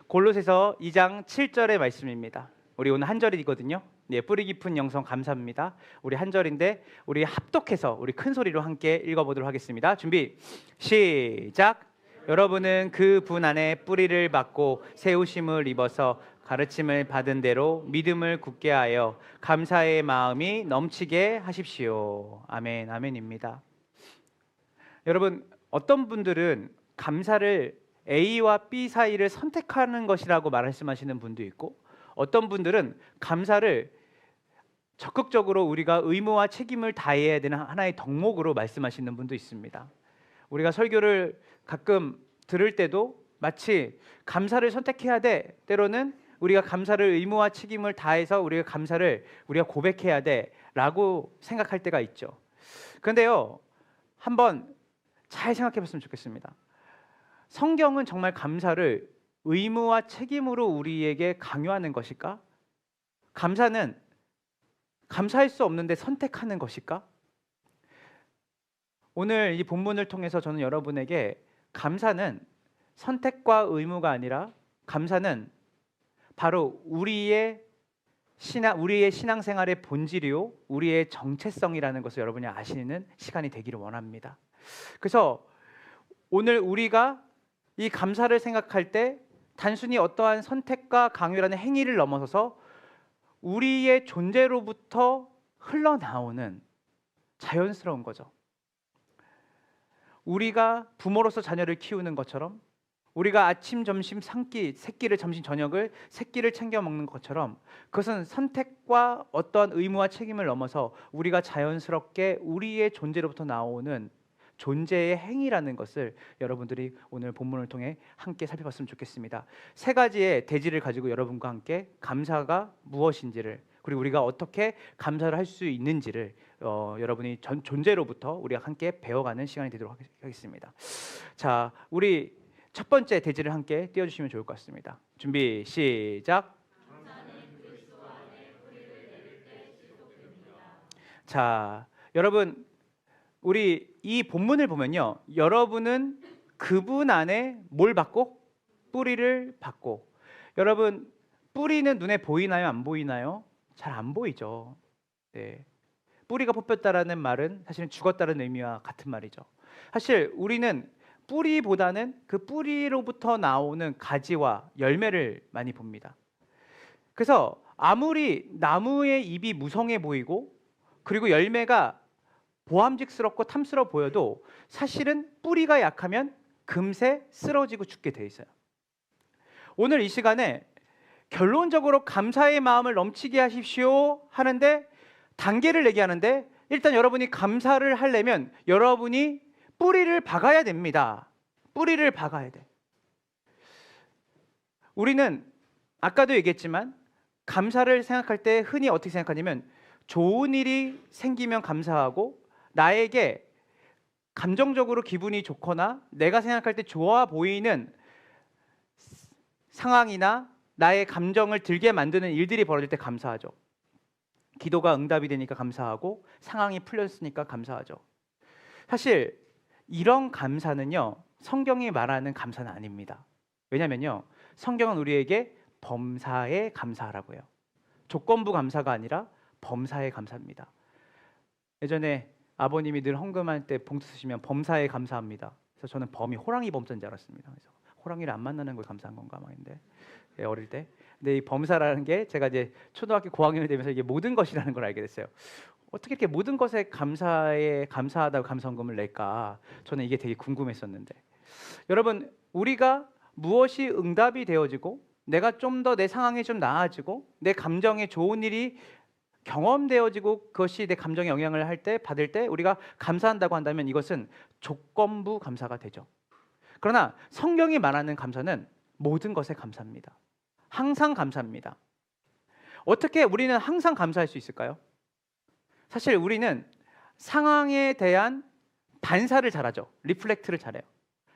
골로새서 2장 7절의 말씀입니다. 우리 오늘 한 절이거든요. 네, 뿌리 깊은 영성 감사합니다. 우리 한 절인데 우리 합독해서 우리 큰 소리로 함께 읽어보도록 하겠습니다. 준비 시작. 여러분은 그 분 안에 뿌리를 받고 세우심을 입어서 가르침을 받은 대로 믿음을 굳게 하여 감사의 마음이 넘치게 하십시오. 아멘, 아멘입니다. 여러분, 어떤 분들은 감사를 A와 B 사이를 선택하는 것이라고 말씀하시는 분도 있고, 어떤 분들은 감사를 적극적으로 우리가 의무와 책임을 다해야 되는 하나의 덕목으로 말씀하시는 분도 있습니다. 우리가 설교를 가끔 들을 때도 마치 감사를 선택해야 돼, 때로는 우리가 감사를 의무와 책임을 다해서 우리가 감사를 우리가 고백해야 돼라고 생각할 때가 있죠. 그런데요, 한번 잘 생각해 봤으면 좋겠습니다. 성경은 정말 감사를 의무와 책임으로 우리에게 강요하는 것일까? 감사는 감사할 수 없는데 선택하는 것일까? 오늘 이 본문을 통해서 저는 여러분에게 감사는 선택과 의무가 아니라 감사는 바로 우리의 신앙생활의 본질이요, 우리의 정체성이라는 것을 여러분이 아시는 시간이 되기를 원합니다. 그래서 오늘 우리가 이 감사를 생각할 때 단순히 어떠한 선택과 강요라는 행위를 넘어서서 우리의 존재로부터 흘러나오는 자연스러운 거죠. 우리가 부모로서 자녀를 키우는 것처럼, 우리가 아침, 점심, 새끼를 점심, 저녁을 새끼를 챙겨 먹는 것처럼, 그것은 선택과 어떠한 의무와 책임을 넘어서 우리가 자연스럽게 우리의 존재로부터 나오는 존재의 행위라는 것을 여러분들이 오늘 본문을 통해 함께 살펴봤으면 좋겠습니다. 세 가지의 대지를 가지고 여러분과 함께 감사가 무엇인지를, 그리고 우리가 어떻게 감사를 할 수 있는지를 여러분이 존재로부터 우리가 함께 배워가는 시간이 되도록 하겠습니다. 자, 우리 첫 번째 대지를 함께 띄워주시면 좋을 것 같습니다. 준비 시작. 자, 여러분, 우리 이 본문을 보면요, 여러분은 그분 안에 뭘 받고? 뿌리를 받고. 여러분, 뿌리는 눈에 보이나요? 안 보이나요? 잘 안 보이죠. 네. 뿌리가 뽑혔다라는 말은 사실은 죽었다는 의미와 같은 말이죠. 사실 우리는 뿌리보다는 그 뿌리로부터 나오는 가지와 열매를 많이 봅니다. 그래서 아무리 나무의 잎이 무성해 보이고 그리고 열매가 보암직스럽고 탐스러워 보여도 사실은 뿌리가 약하면 금세 쓰러지고 죽게 돼 있어요. 오늘 이 시간에 결론적으로 감사의 마음을 넘치게 하십시오 하는데 단계를 얘기하는데, 일단 여러분이 감사를 하려면 여러분이 뿌리를 박아야 됩니다. 뿌리를 박아야 돼. 우리는 아까도 얘기했지만 감사를 생각할 때 흔히 어떻게 생각하냐면 좋은 일이 생기면 감사하고, 나에게 감정적으로 기분이 좋거나 내가 생각할 때 좋아 보이는 상황이나 나의 감정을 들게 만드는 일들이 벌어질 때 감사하죠. 기도가 응답이 되니까 감사하고, 상황이 풀렸으니까 감사하죠. 사실 이런 감사는요, 성경이 말하는 감사는 아닙니다. 왜냐면요, 성경은 우리에게 범사에 감사하라고 해요. 조건부 감사가 아니라 범사에 감사합니다. 예전에 아버님이 늘 헌금할 때 봉투 쓰시면 범사에 감사합니다. 그래서 저는 범이 호랑이 범사인 줄 알았습니다. 그래서 호랑이를 안 만나는 걸 감사한 건가 막 했는데, 어릴 때. 근데 이 범사라는 게 제가 이제 초등학교 고학년이 되면서 이게 모든 것이라는 걸 알게 됐어요. 어떻게 이렇게 모든 것에 감사하다고 감사헌금을 낼까? 저는 이게 되게 궁금했었는데, 여러분, 우리가 무엇이 응답이 되어지고 내가 좀 더 내 상황이 좀 나아지고 내 감정에 좋은 일이 경험되어지고 그것이 내 감정에 영향을 받을 때 우리가 감사한다고 한다면 이것은 조건부 감사가 되죠. 그러나 성경이 말하는 감사는 모든 것에 감사합니다. 항상 감사합니다. 어떻게 우리는 항상 감사할 수 있을까요? 사실 우리는 상황에 대한 반사를 잘하죠. 리플렉트를 잘해요.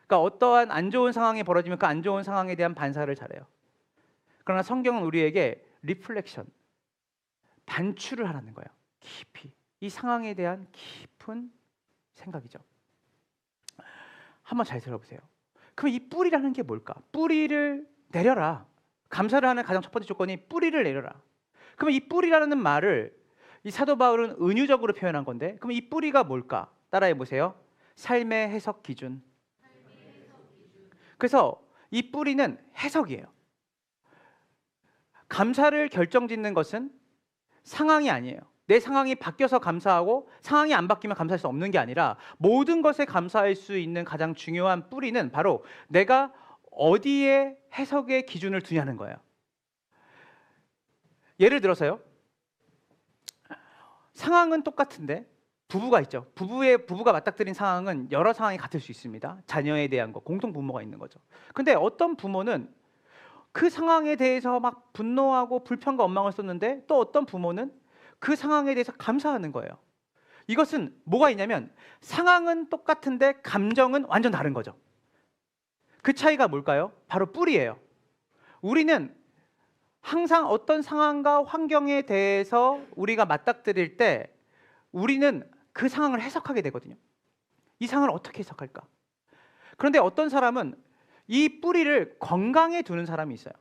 그러니까 어떠한 안 좋은 상황이 벌어지면 그 안 좋은 상황에 대한 반사를 잘해요. 그러나 성경은 우리에게 리플렉션, 반추를 하라는 거예요. 깊이. 이 상황에 대한 깊은 생각이죠. 한번 잘 들어보세요. 그럼 이 뿌리라는 게 뭘까? 뿌리를 내려라. 감사를 하는 가장 첫 번째 조건이 뿌리를 내려라. 그러면 이 뿌리라는 말을 이 사도 바울은 은유적으로 표현한 건데, 그럼 이 뿌리가 뭘까? 따라해 보세요. 삶의 해석 기준. 그래서 이 뿌리는 해석이에요. 감사를 결정짓는 것은 상황이 아니에요. 내 상황이 바뀌어서 감사하고 상황이 안 바뀌면 감사할 수 없는 게 아니라 모든 것에 감사할 수 있는 가장 중요한 뿌리는 바로 내가 어디에 해석의 기준을 두냐는 거예요. 예를 들어서요. 상황은 똑같은데 부부가 있죠. 부부가 맞닥뜨린 상황은 여러 상황이 같을 수 있습니다. 자녀에 대한 거, 공통 부모가 있는 거죠. 근데 어떤 부모는 그 상황에 대해서 막 분노하고 불평과 원망을 쏟는데 또 어떤 부모는 그 상황에 대해서 감사하는 거예요. 이것은 뭐가 있냐면 상황은 똑같은데 감정은 완전 다른 거죠. 그 차이가 뭘까요? 바로 뿌리예요. 우리는 항상 어떤 상황과 환경에 대해서 우리가 맞닥뜨릴 때 우리는 그 상황을 해석하게 되거든요. 이 상황을 어떻게 해석할까? 그런데 어떤 사람은 이 뿌리를 건강에 두는 사람이 있어요.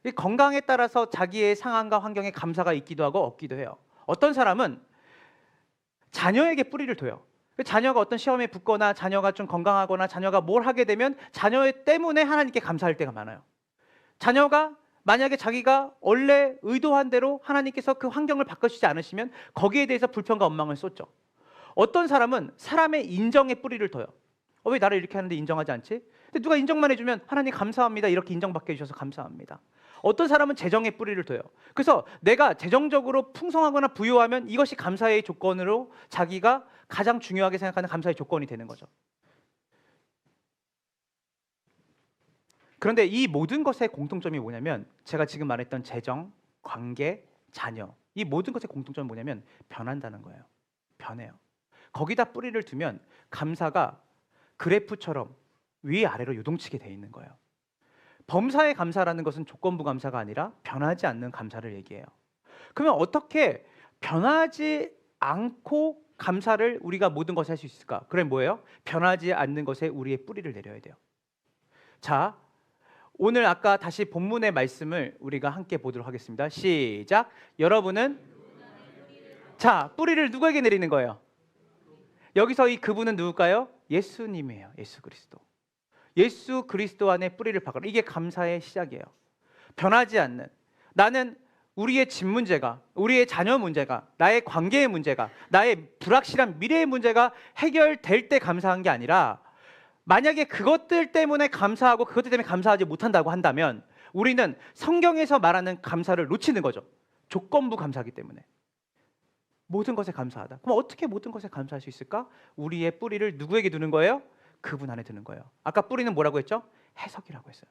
이 건강에 따라서 자기의 상황과 환경에 감사가 있기도 하고 없기도 해요. 어떤 사람은 자녀에게 뿌리를 둬요. 자녀가 어떤 시험에 붙거나 자녀가 좀 건강하거나 자녀가 뭘 하게 되면 자녀 때문에 하나님께 감사할 때가 많아요. 자녀가 만약에 자기가 원래 의도한 대로 하나님께서 그 환경을 바꾸시지 않으시면 거기에 대해서 불평과 원망을 쏟죠. 어떤 사람은 사람의 인정에 뿌리를 둬요. 왜 나를 이렇게 하는데 인정하지 않지? 근데 누가 인정만 해주면 하나님 감사합니다. 이렇게 인정받게 해주셔서 감사합니다. 어떤 사람은 재정에 뿌리를 둬요. 그래서 내가 재정적으로 풍성하거나 부유하면 이것이 감사의 조건으로 자기가 가장 중요하게 생각하는 감사의 조건이 되는 거죠. 그런데 이 모든 것의 공통점이 뭐냐면 제가 지금 말했던 재정, 관계, 자녀 이 모든 것의 공통점은 뭐냐면 변한다는 거예요. 변해요. 거기다 뿌리를 두면 감사가 그래프처럼 위아래로 요동치게 돼 있는 거예요. 범사의 감사라는 것은 조건부 감사가 아니라 변하지 않는 감사를 얘기해요. 그러면 어떻게 변하지 않고 감사를 우리가 모든 것을 할 수 있을까? 그럼 뭐예요? 변하지 않는 것에 우리의 뿌리를 내려야 돼요. 자, 오늘 아까 다시 본문의 말씀을 우리가 함께 보도록 하겠습니다. 시작. 여러분은 자, 뿌리를 누구에게 내리는 거예요? 여기서 이 그분은 누굴까요? 예수님이에요. 예수 그리스도. 예수 그리스도 안에 뿌리를 박아라. 이게 감사의 시작이에요. 변하지 않는 나는 우리의 집 문제가, 우리의 자녀 문제가, 나의 관계의 문제가, 나의 불확실한 미래의 문제가 해결될 때 감사한 게 아니라 만약에 그것들 때문에 감사하고 그것들 때문에 감사하지 못한다고 한다면 우리는 성경에서 말하는 감사를 놓치는 거죠. 조건부 감사하기 때문에. 모든 것에 감사하다. 그럼 어떻게 모든 것에 감사할 수 있을까? 우리의 뿌리를 누구에게 두는 거예요? 그분 안에 두는 거예요. 아까 뿌리는 뭐라고 했죠? 해석이라고 했어요.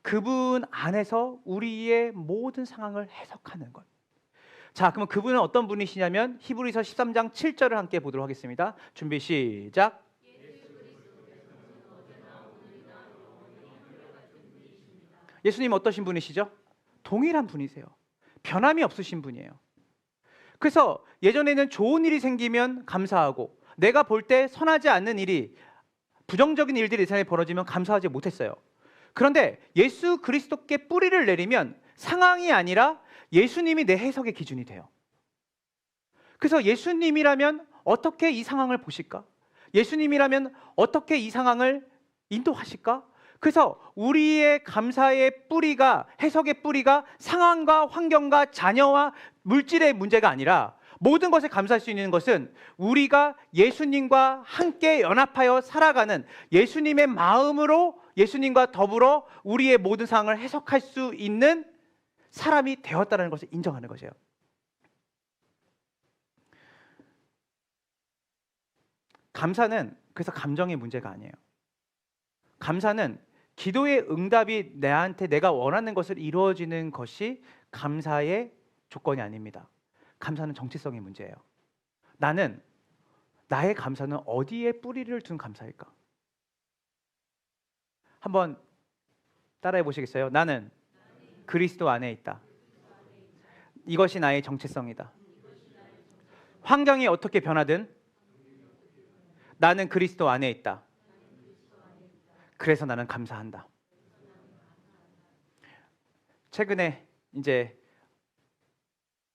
그분 안에서 우리의 모든 상황을 해석하는 것. 자, 그럼 그분은 어떤 분이시냐면 히브리서 13장 7절을 함께 보도록 하겠습니다. 준비 시작. 예수님 어떠신 분이시죠? 동일한 분이세요. 변함이 없으신 분이에요. 그래서 예전에는 좋은 일이 생기면 감사하고 내가 볼 때 선하지 않는 일이 부정적인 일들이 이 세상에 벌어지면 감사하지 못했어요. 그런데 예수 그리스도께 뿌리를 내리면 상황이 아니라 예수님이 내 해석의 기준이 돼요. 그래서 예수님이라면 어떻게 이 상황을 보실까? 예수님이라면 어떻게 이 상황을 인도하실까? 그래서 우리의 감사의 뿌리가, 해석의 뿌리가 상황과 환경과 자녀와 물질의 문제가 아니라 모든 것에 감사할 수 있는 것은 우리가 예수님과 함께 연합하여 살아가는 예수님의 마음으로 예수님과 더불어 우리의 모든 상황을 해석할 수 있는 사람이 되었다는 것을 인정하는 것이에요. 감사는 그래서 감정의 문제가 아니에요. 감사는 기도의 응답이 나한테 내가 원하는 것을 이루어지는 것이 감사의 조건이 아닙니다. 감사는 정체성의 문제예요. 나의 감사는 어디에 뿌리를 둔 감사일까? 한번 따라해 보시겠어요? 나는 그리스도 안에 있다. 이것이 나의 정체성이다. 환경이 어떻게 변하든 나는 그리스도 안에 있다. 그래서 나는 감사한다. 최근에 이제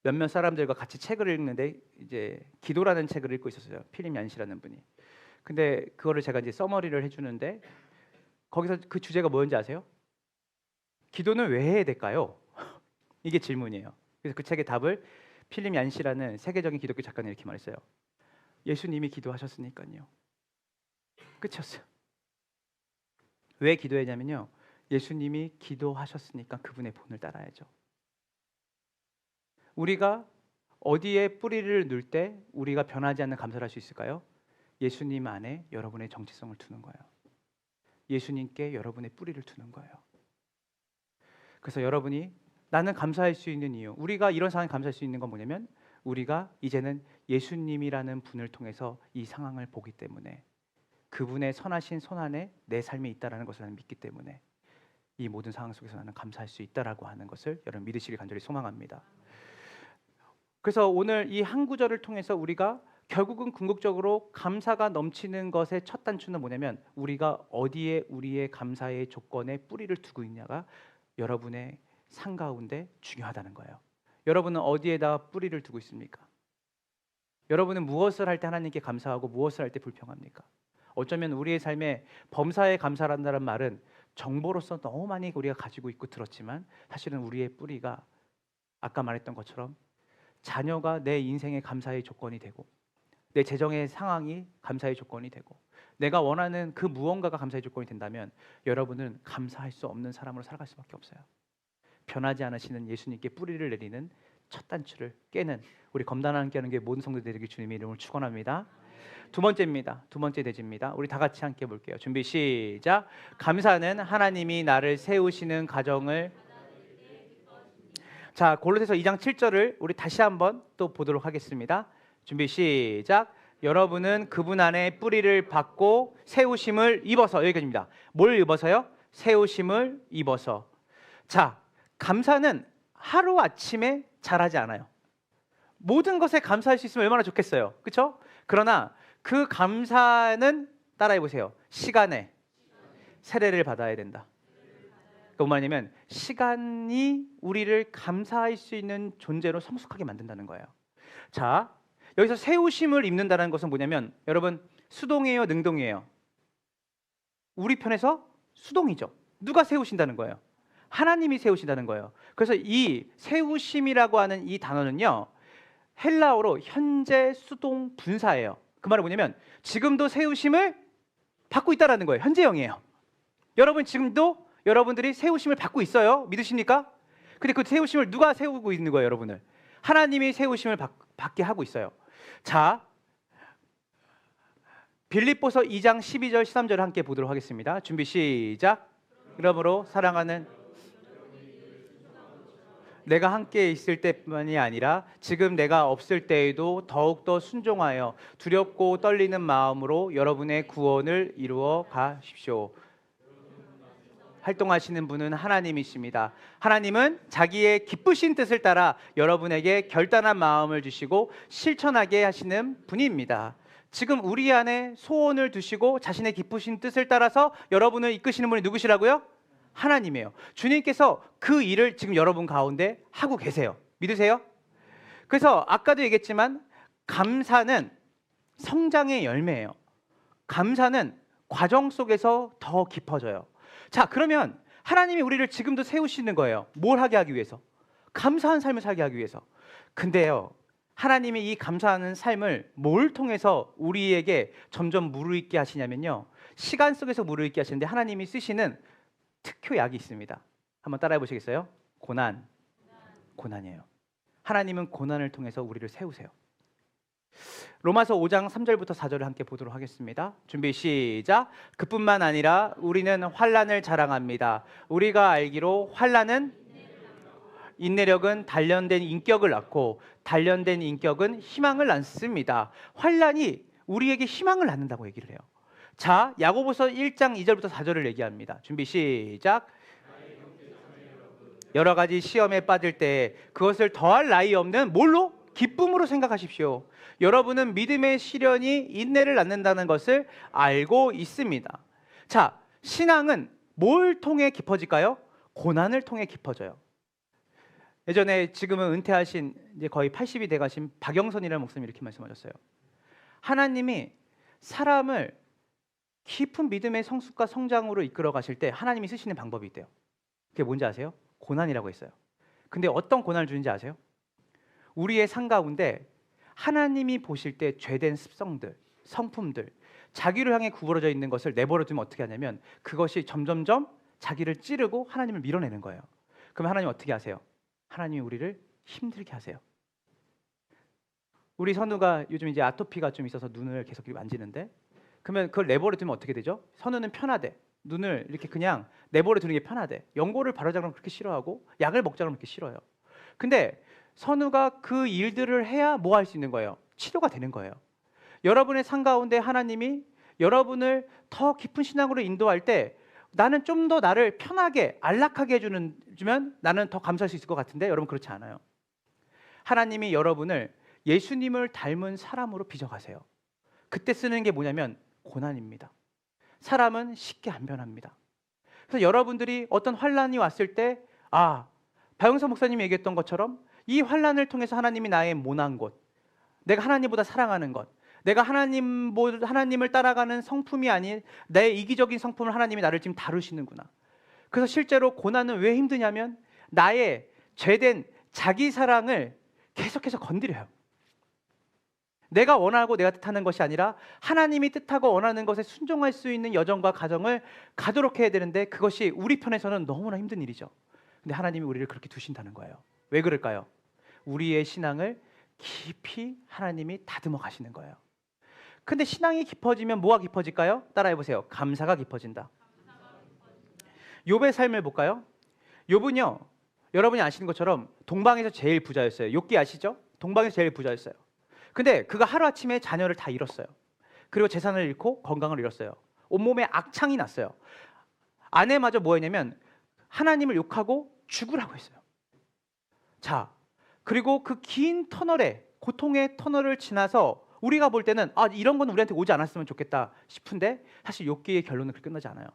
몇몇 사람들과 같이 책을 읽는데 이제 기도라는 책을 읽고 있었어요. 필립 얀시라는 분이. 근데 그거를 제가 이제 서머리를 해주는데 거기서 그 주제가 뭐였는지 아세요? 기도는 왜 해야 될까요? 이게 질문이에요. 그래서 그 책의 답을 필립 얀시라는 세계적인 기독교 작가는 이렇게 말했어요. 예수님이 기도하셨으니까요. 끝이었어요. 왜 기도했냐면요. 예수님이 기도하셨으니까 그분의 본을 따라야죠. 우리가 어디에 뿌리를 넣을 때 우리가 변하지 않는 감사를 할 수 있을까요? 예수님 안에 여러분의 정체성을 두는 거예요. 예수님께 여러분의 뿌리를 두는 거예요. 그래서 여러분이 나는 감사할 수 있는 이유, 우리가 이런 상황에 감사할 수 있는 건 뭐냐면 우리가 이제는 예수님이라는 분을 통해서 이 상황을 보기 때문에 그분의 선하신 손 안에 내 삶이 있다라는 것을 나는 믿기 때문에 이 모든 상황 속에서 나는 감사할 수 있다라고 하는 것을 여러분 믿으시길 간절히 소망합니다. 그래서 오늘 이 한 구절을 통해서 우리가 결국은 궁극적으로 감사가 넘치는 것의 첫 단추는 뭐냐면 우리가 어디에 우리의 감사의 조건에 뿌리를 두고 있냐가 여러분의 삶 가운데 중요하다는 거예요. 여러분은 어디에다 뿌리를 두고 있습니까? 여러분은 무엇을 할 때 하나님께 감사하고 무엇을 할 때 불평합니까? 어쩌면 우리의 삶에 범사에 감사한다는 말은 정보로서 너무 많이 우리가 가지고 있고 들었지만 사실은 우리의 뿌리가 아까 말했던 것처럼 자녀가 내 인생의 감사의 조건이 되고 내 재정의 상황이 감사의 조건이 되고 내가 원하는 그 무언가가 감사의 조건이 된다면 여러분은 감사할 수 없는 사람으로 살아갈 수밖에 없어요. 변하지 않으시는 예수님께 뿌리를 내리는 첫 단추를 깨는 우리 검단하는 함께 하는 게 모든 성도들 되길 주님의 이름으로 축원합니다. 두 번째입니다. 두 번째 대지입니다. 우리 다 같이 함께 볼게요. 준비 시작. 감사는 하나님이 나를 세우시는 과정을 자, 골로새서 2장 7절을 우리 다시 한번 또 보도록 하겠습니다. 준비 시작. 여러분은 그분 안에 뿌리를 받고 세우심을 입어서 여기까지입니다. 뭘 입어서요? 세우심을 입어서. 자, 감사는 하루아침에 잘하지 않아요. 모든 것에 감사할 수 있으면 얼마나 좋겠어요. 그렇죠? 그러나 그 감사는 따라해 보세요. 시간에 세례를 받아야 된다. 그러니까 뭐냐면 시간이 우리를 감사할 수 있는 존재로 성숙하게 만든다는 거예요. 자, 여기서 세우심을 입는다는 것은 뭐냐면 여러분 수동이에요, 능동이에요? 우리 편에서 수동이죠. 누가 세우신다는 거예요? 하나님이 세우신다는 거예요. 그래서 이 세우심이라고 하는 이 단어는요 헬라어로 현재 수동 분사예요. 그 말은 뭐냐면 지금도 세우심을 받고 있다라는 거예요. 현재형이에요. 여러분 지금도 여러분들이 세우심을 받고 있어요. 믿으십니까? 근데 그 세우심을 누가 세우고 있는 거예요, 여러분을? 하나님이 세우심을 받게 하고 있어요. 자, 빌립보서 2장 12절 13절을 함께 보도록 하겠습니다. 준비 시작. 그러므로 사랑하는 내가 함께 있을 때뿐만이 아니라 지금 내가 없을 때에도 더욱더 순종하여 두렵고 떨리는 마음으로 여러분의 구원을 이루어 가십시오. 활동하시는 분은 하나님이십니다. 하나님은 자기의 기쁘신 뜻을 따라 여러분에게 결단한 마음을 주시고 실천하게 하시는 분입니다. 지금 우리 안에 소원을 두시고 자신의 기쁘신 뜻을 따라서 여러분을 이끄시는 분이 누구시라고요? 하나님이에요. 주님께서 그 일을 지금 여러분 가운데 하고 계세요. 믿으세요? 그래서 아까도 얘기했지만 감사는 성장의 열매예요. 감사는 과정 속에서 더 깊어져요. 자, 그러면 하나님이 우리를 지금도 세우시는 거예요. 뭘 하게 하기 위해서? 감사한 삶을 살게 하기 위해서. 근데요, 하나님이 이 감사하는 삶을 뭘 통해서 우리에게 점점 무르익게 하시냐면요, 시간 속에서 무르익게 하시는데 하나님이 쓰시는 특효약이 있습니다. 한번 따라해 보시겠어요? 고난이에요. 하나님은 고난을 통해서 우리를 세우세요. 로마서 5장 3절부터 4절을 함께 보도록 하겠습니다. 준비 시작. 그뿐만 아니라 우리는 환난을 자랑합니다. 우리가 알기로 환난은 인내력은 단련된 인격을 낳고 단련된 인격은 희망을 낳습니다. 환난이 우리에게 희망을 낳는다고 얘기를 해요. 자, 야고보서 1장 2절부터 4절을 얘기합니다. 준비 시작. 여러 가지 시험에 빠질 때 그것을 더할 나위 없는 뭘로? 기쁨으로 생각하십시오. 여러분은 믿음의 시련이 인내를 낳는다는 것을 알고 있습니다. 자, 신앙은 뭘 통해 깊어질까요? 고난을 통해 깊어져요. 예전에 지금은 은퇴하신 이제 거의 80이 돼가신 박영선이라는 목사님이 이렇게 말씀하셨어요. 하나님이 사람을 깊은 믿음의 성숙과 성장으로 이끌어 가실 때 하나님이 쓰시는 방법이 있대요. 그게 뭔지 아세요? 고난이라고 했어요. 근데 어떤 고난을 주는지 아세요? 우리의 삶 가운데 하나님이 보실 때 죄된 습성들, 성품들, 자기를 향해 구부러져 있는 것을 내버려 두면 어떻게 하냐면 그것이 점점점 자기를 찌르고 하나님을 밀어내는 거예요. 그럼 하나님 어떻게 하세요? 하나님이 우리를 힘들게 하세요. 우리 선우가 요즘 이제 아토피가 좀 있어서 눈을 계속 만지는데, 그러면 그걸 내버려 두면 어떻게 되죠? 선우는 편하대. 눈을 이렇게 그냥 내버려 두는 게 편하대. 연고를 바르자 그러면 그렇게 싫어하고 약을 먹자 그러면 그렇게 싫어요. 근데 선우가 그 일들을 해야 뭐 할 수 있는 거예요? 치료가 되는 거예요. 여러분의 삶 가운데 하나님이 여러분을 더 깊은 신앙으로 인도할 때 나는 좀 더 나를 편하게 안락하게 주면 나는 더 감사할 수 있을 것 같은데 여러분 그렇지 않아요. 하나님이 여러분을 예수님을 닮은 사람으로 빚어가세요. 그때 쓰는 게 뭐냐면 고난입니다. 사람은 쉽게 안 변합니다. 그래서 여러분들이 어떤 환란이 왔을 때 박영선 목사님이 얘기했던 것처럼 이 환란을 통해서 하나님이 나의 모난 곳, 내가 하나님보다 사랑하는 것, 내가 하나님을 따라가는 성품이 아닌 내 이기적인 성품을 하나님이 나를 지금 다루시는구나. 그래서 실제로 고난은 왜 힘드냐면 나의 죄된 자기 사랑을 계속해서 건드려요. 내가 원하고 내가 뜻하는 것이 아니라 하나님이 뜻하고 원하는 것에 순종할 수 있는 여정과 가정을 가도록 해야 되는데 그것이 우리 편에서는 너무나 힘든 일이죠. 근데 하나님이 우리를 그렇게 두신다는 거예요. 왜 그럴까요? 우리의 신앙을 깊이 하나님이 다듬어 가시는 거예요. 근데 신앙이 깊어지면 뭐가 깊어질까요? 따라해 보세요. 감사가 깊어진다. 욥의 삶을 볼까요? 욥은요, 여러분이 아시는 것처럼 동방에서 제일 부자였어요. 욥기 아시죠? 동방에서 제일 부자였어요. 근데 그가 하루아침에 자녀를 다 잃었어요. 그리고 재산을 잃고 건강을 잃었어요. 온몸에 악창이 났어요. 아내마저 뭐 했냐면 하나님을 욕하고 죽으라고 했어요. 자, 그리고 그 긴 터널에, 고통의 터널을 지나서 우리가 볼 때는 이런 건 우리한테 오지 않았으면 좋겠다 싶은데 사실 욥기의 결론은 그렇게 끝나지 않아요.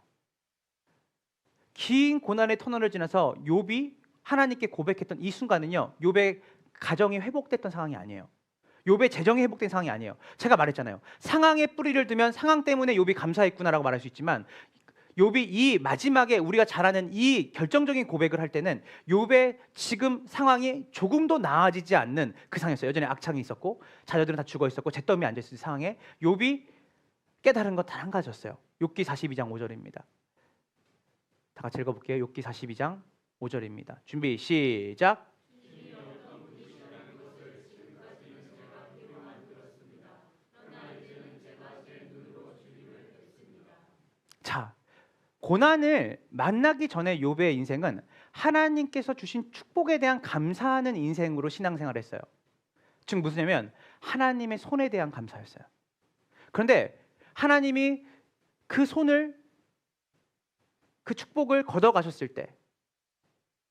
긴 고난의 터널을 지나서 욥이 하나님께 고백했던 이 순간은요, 욥의 가정이 회복됐던 상황이 아니에요. 욥의 재정이 회복된 상황이 아니에요. 제가 말했잖아요. 상황에 뿌리를 두면 상황 때문에 욥이 감사했구나라고 말할 수 있지만 욥이 이 마지막에 우리가 잘 아는 이 결정적인 고백을 할 때는 욥의 지금 상황이 조금도 나아지지 않는 그 상황이었어요. 여전히 악창이 있었고 자녀들은 다 죽어 있었고 잿더미에 앉아 있을 상황에 욥이 깨달은 것 단 한 가지였어요. 욥기 42장 5절입니다. 다 같이 읽어볼게요. 욥기 42장 5절입니다. 준비 시작. 자, 고난을 만나기 전에 욥의 인생은 하나님께서 주신 축복에 대한 감사하는 인생으로 신앙생활을 했어요. 즉 무슨냐면 하나님의 손에 대한 감사였어요. 그런데 하나님이 그 손을, 그 축복을 걷어가셨을 때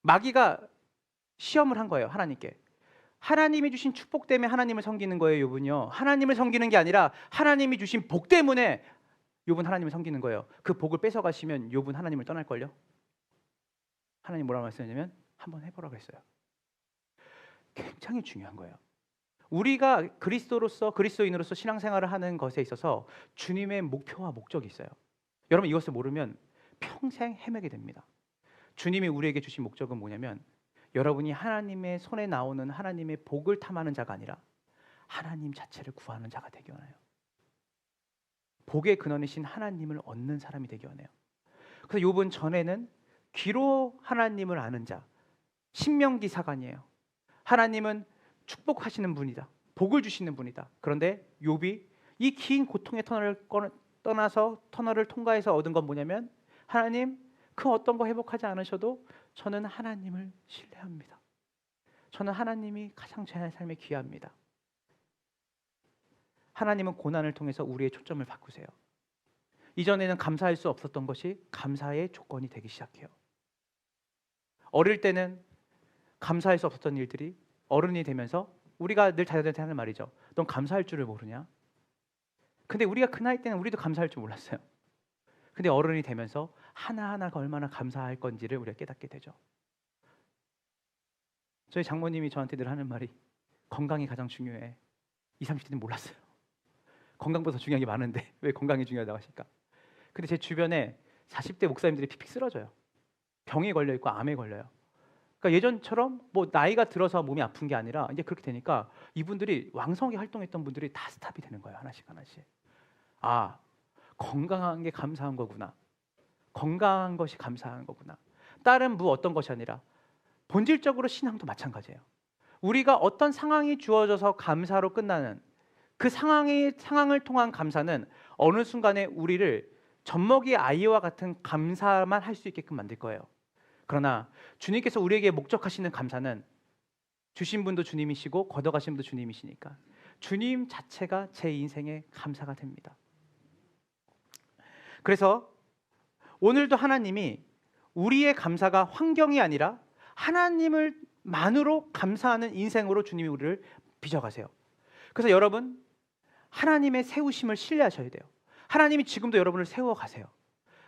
마귀가 시험을 한 거예요. 하나님께. 하나님이 주신 축복 때문에 하나님을 섬기는 거예요. 욥은요, 하나님을 섬기는 게 아니라 하나님이 주신 복 때문에 욥은 하나님을 섬기는 거예요. 그 복을 뺏어가시면 욥은 하나님을 떠날걸요. 하나님 뭐라고 말씀하냐면 한번 해보라고 했어요. 굉장히 중요한 거예요. 우리가 그리스도인으로서 신앙생활을 하는 것에 있어서 주님의 목표와 목적이 있어요. 여러분 이것을 모르면 평생 헤매게 됩니다. 주님이 우리에게 주신 목적은 뭐냐면 여러분이 하나님의 손에 나오는 하나님의 복을 탐하는 자가 아니라 하나님 자체를 구하는 자가 되기 원해요. 복의 근원이신 하나님을 얻는 사람이 되기 원해요. 그래서 욥은 전에는 귀로 하나님을 아는 자, 신명기 사관이에요. 하나님은 축복하시는 분이다, 복을 주시는 분이다. 그런데 욥이 이 긴 고통의 터널을 떠나서 터널을 통과해서 얻은 건 뭐냐면 하나님, 그 어떤 거 회복하지 않으셔도 저는 하나님을 신뢰합니다. 저는 하나님이 가장 제 삶에 귀합니다. 하나님은 고난을 통해서 우리의 초점을 바꾸세요. 이전에는 감사할 수 없었던 것이 감사의 조건이 되기 시작해요. 어릴 때는 감사할 수 없었던 일들이 어른이 되면서 우리가 늘 자녀들한테 하는 말이죠. 넌 감사할 줄을 모르냐? 근데 우리가 그 나이 때는 우리도 감사할 줄 몰랐어요. 근데 어른이 되면서 하나하나가 얼마나 감사할 건지를 우리가 깨닫게 되죠. 저희 장모님이 저한테 늘 하는 말이 건강이 가장 중요해. 20, 30대는 몰랐어요. 건강보다 중요한 게 많은데 왜 건강이 중요하다고 하실까? 근데 제 주변에 40대 목사님들이 픽픽 쓰러져요. 병에 걸려 있고 암에 걸려요. 그러니까 예전처럼 뭐 나이가 들어서 몸이 아픈 게 아니라 이제 그렇게 되니까 이분들이 왕성하게 활동했던 분들이 다 스탑이 되는 거예요. 하나씩 하나씩. 아, 건강한 게 감사한 거구나. 건강한 것이 감사한 거구나. 다른 어떤 것이 아니라 본질적으로 신앙도 마찬가지예요. 우리가 어떤 상황이 주어져서 감사로 끝나는 그 상황을 통한 감사는 어느 순간에 우리를 젖먹이 아이와 같은 감사만 할 수 있게끔 만들 거예요. 그러나 주님께서 우리에게 목적하시는 감사는 주신 분도 주님이시고 걷어가신 분도 주님이시니까 주님 자체가 제 인생의 감사가 됩니다. 그래서 오늘도 하나님이 우리의 감사가 환경이 아니라 하나님을 만으로 감사하는 인생으로 주님이 우리를 빚어가세요. 그래서 여러분 하나님의 세우심을 신뢰하셔야 돼요. 하나님이 지금도 여러분을 세워가세요.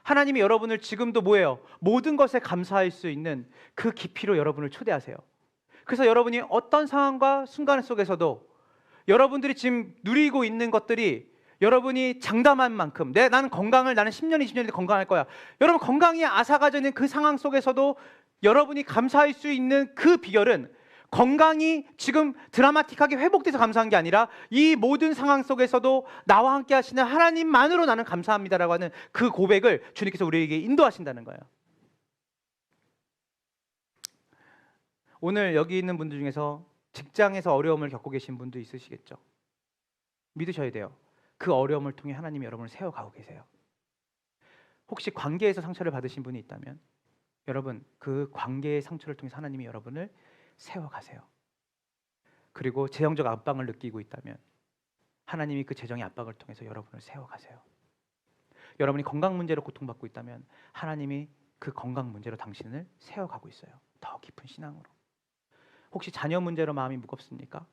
하나님이 여러분을 지금도 뭐예요? 모든 것에 감사할 수 있는 그 깊이로 여러분을 초대하세요. 그래서 여러분이 어떤 상황과 순간 속에서도 여러분들이 지금 누리고 있는 것들이 여러분이 장담한 만큼 나는 건강을 나는 10년, 20년이 건강할 거야. 여러분 건강이 앗아가져 있는 그 상황 속에서도 여러분이 감사할 수 있는 그 비결은 건강이 지금 드라마틱하게 회복돼서 감사한 게 아니라 이 모든 상황 속에서도 나와 함께 하시는 하나님만으로 나는 감사합니다라고 하는 그 고백을 주님께서 우리에게 인도하신다는 거예요. 오늘 여기 있는 분들 중에서 직장에서 어려움을 겪고 계신 분도 있으시겠죠. 믿으셔야 돼요. 그 어려움을 통해 하나님이 여러분을 세워가고 계세요. 혹시 관계에서 상처를 받으신 분이 있다면 여러분 그 관계의 상처를 통해서 하나님이 여러분을 세워가세요. 그리고 재정적 압박을 느끼고 있다면 하나님이 그 재정의 압박을 통해서 여러분을 세워가세요. 여러분이 건강 문제로 고통받고 있다면 하나님이 그 건강 문제로 당신을 세워가고 있어요. 더 깊은 신앙으로. 혹시 자녀 문제로 마음이 무겁습니까?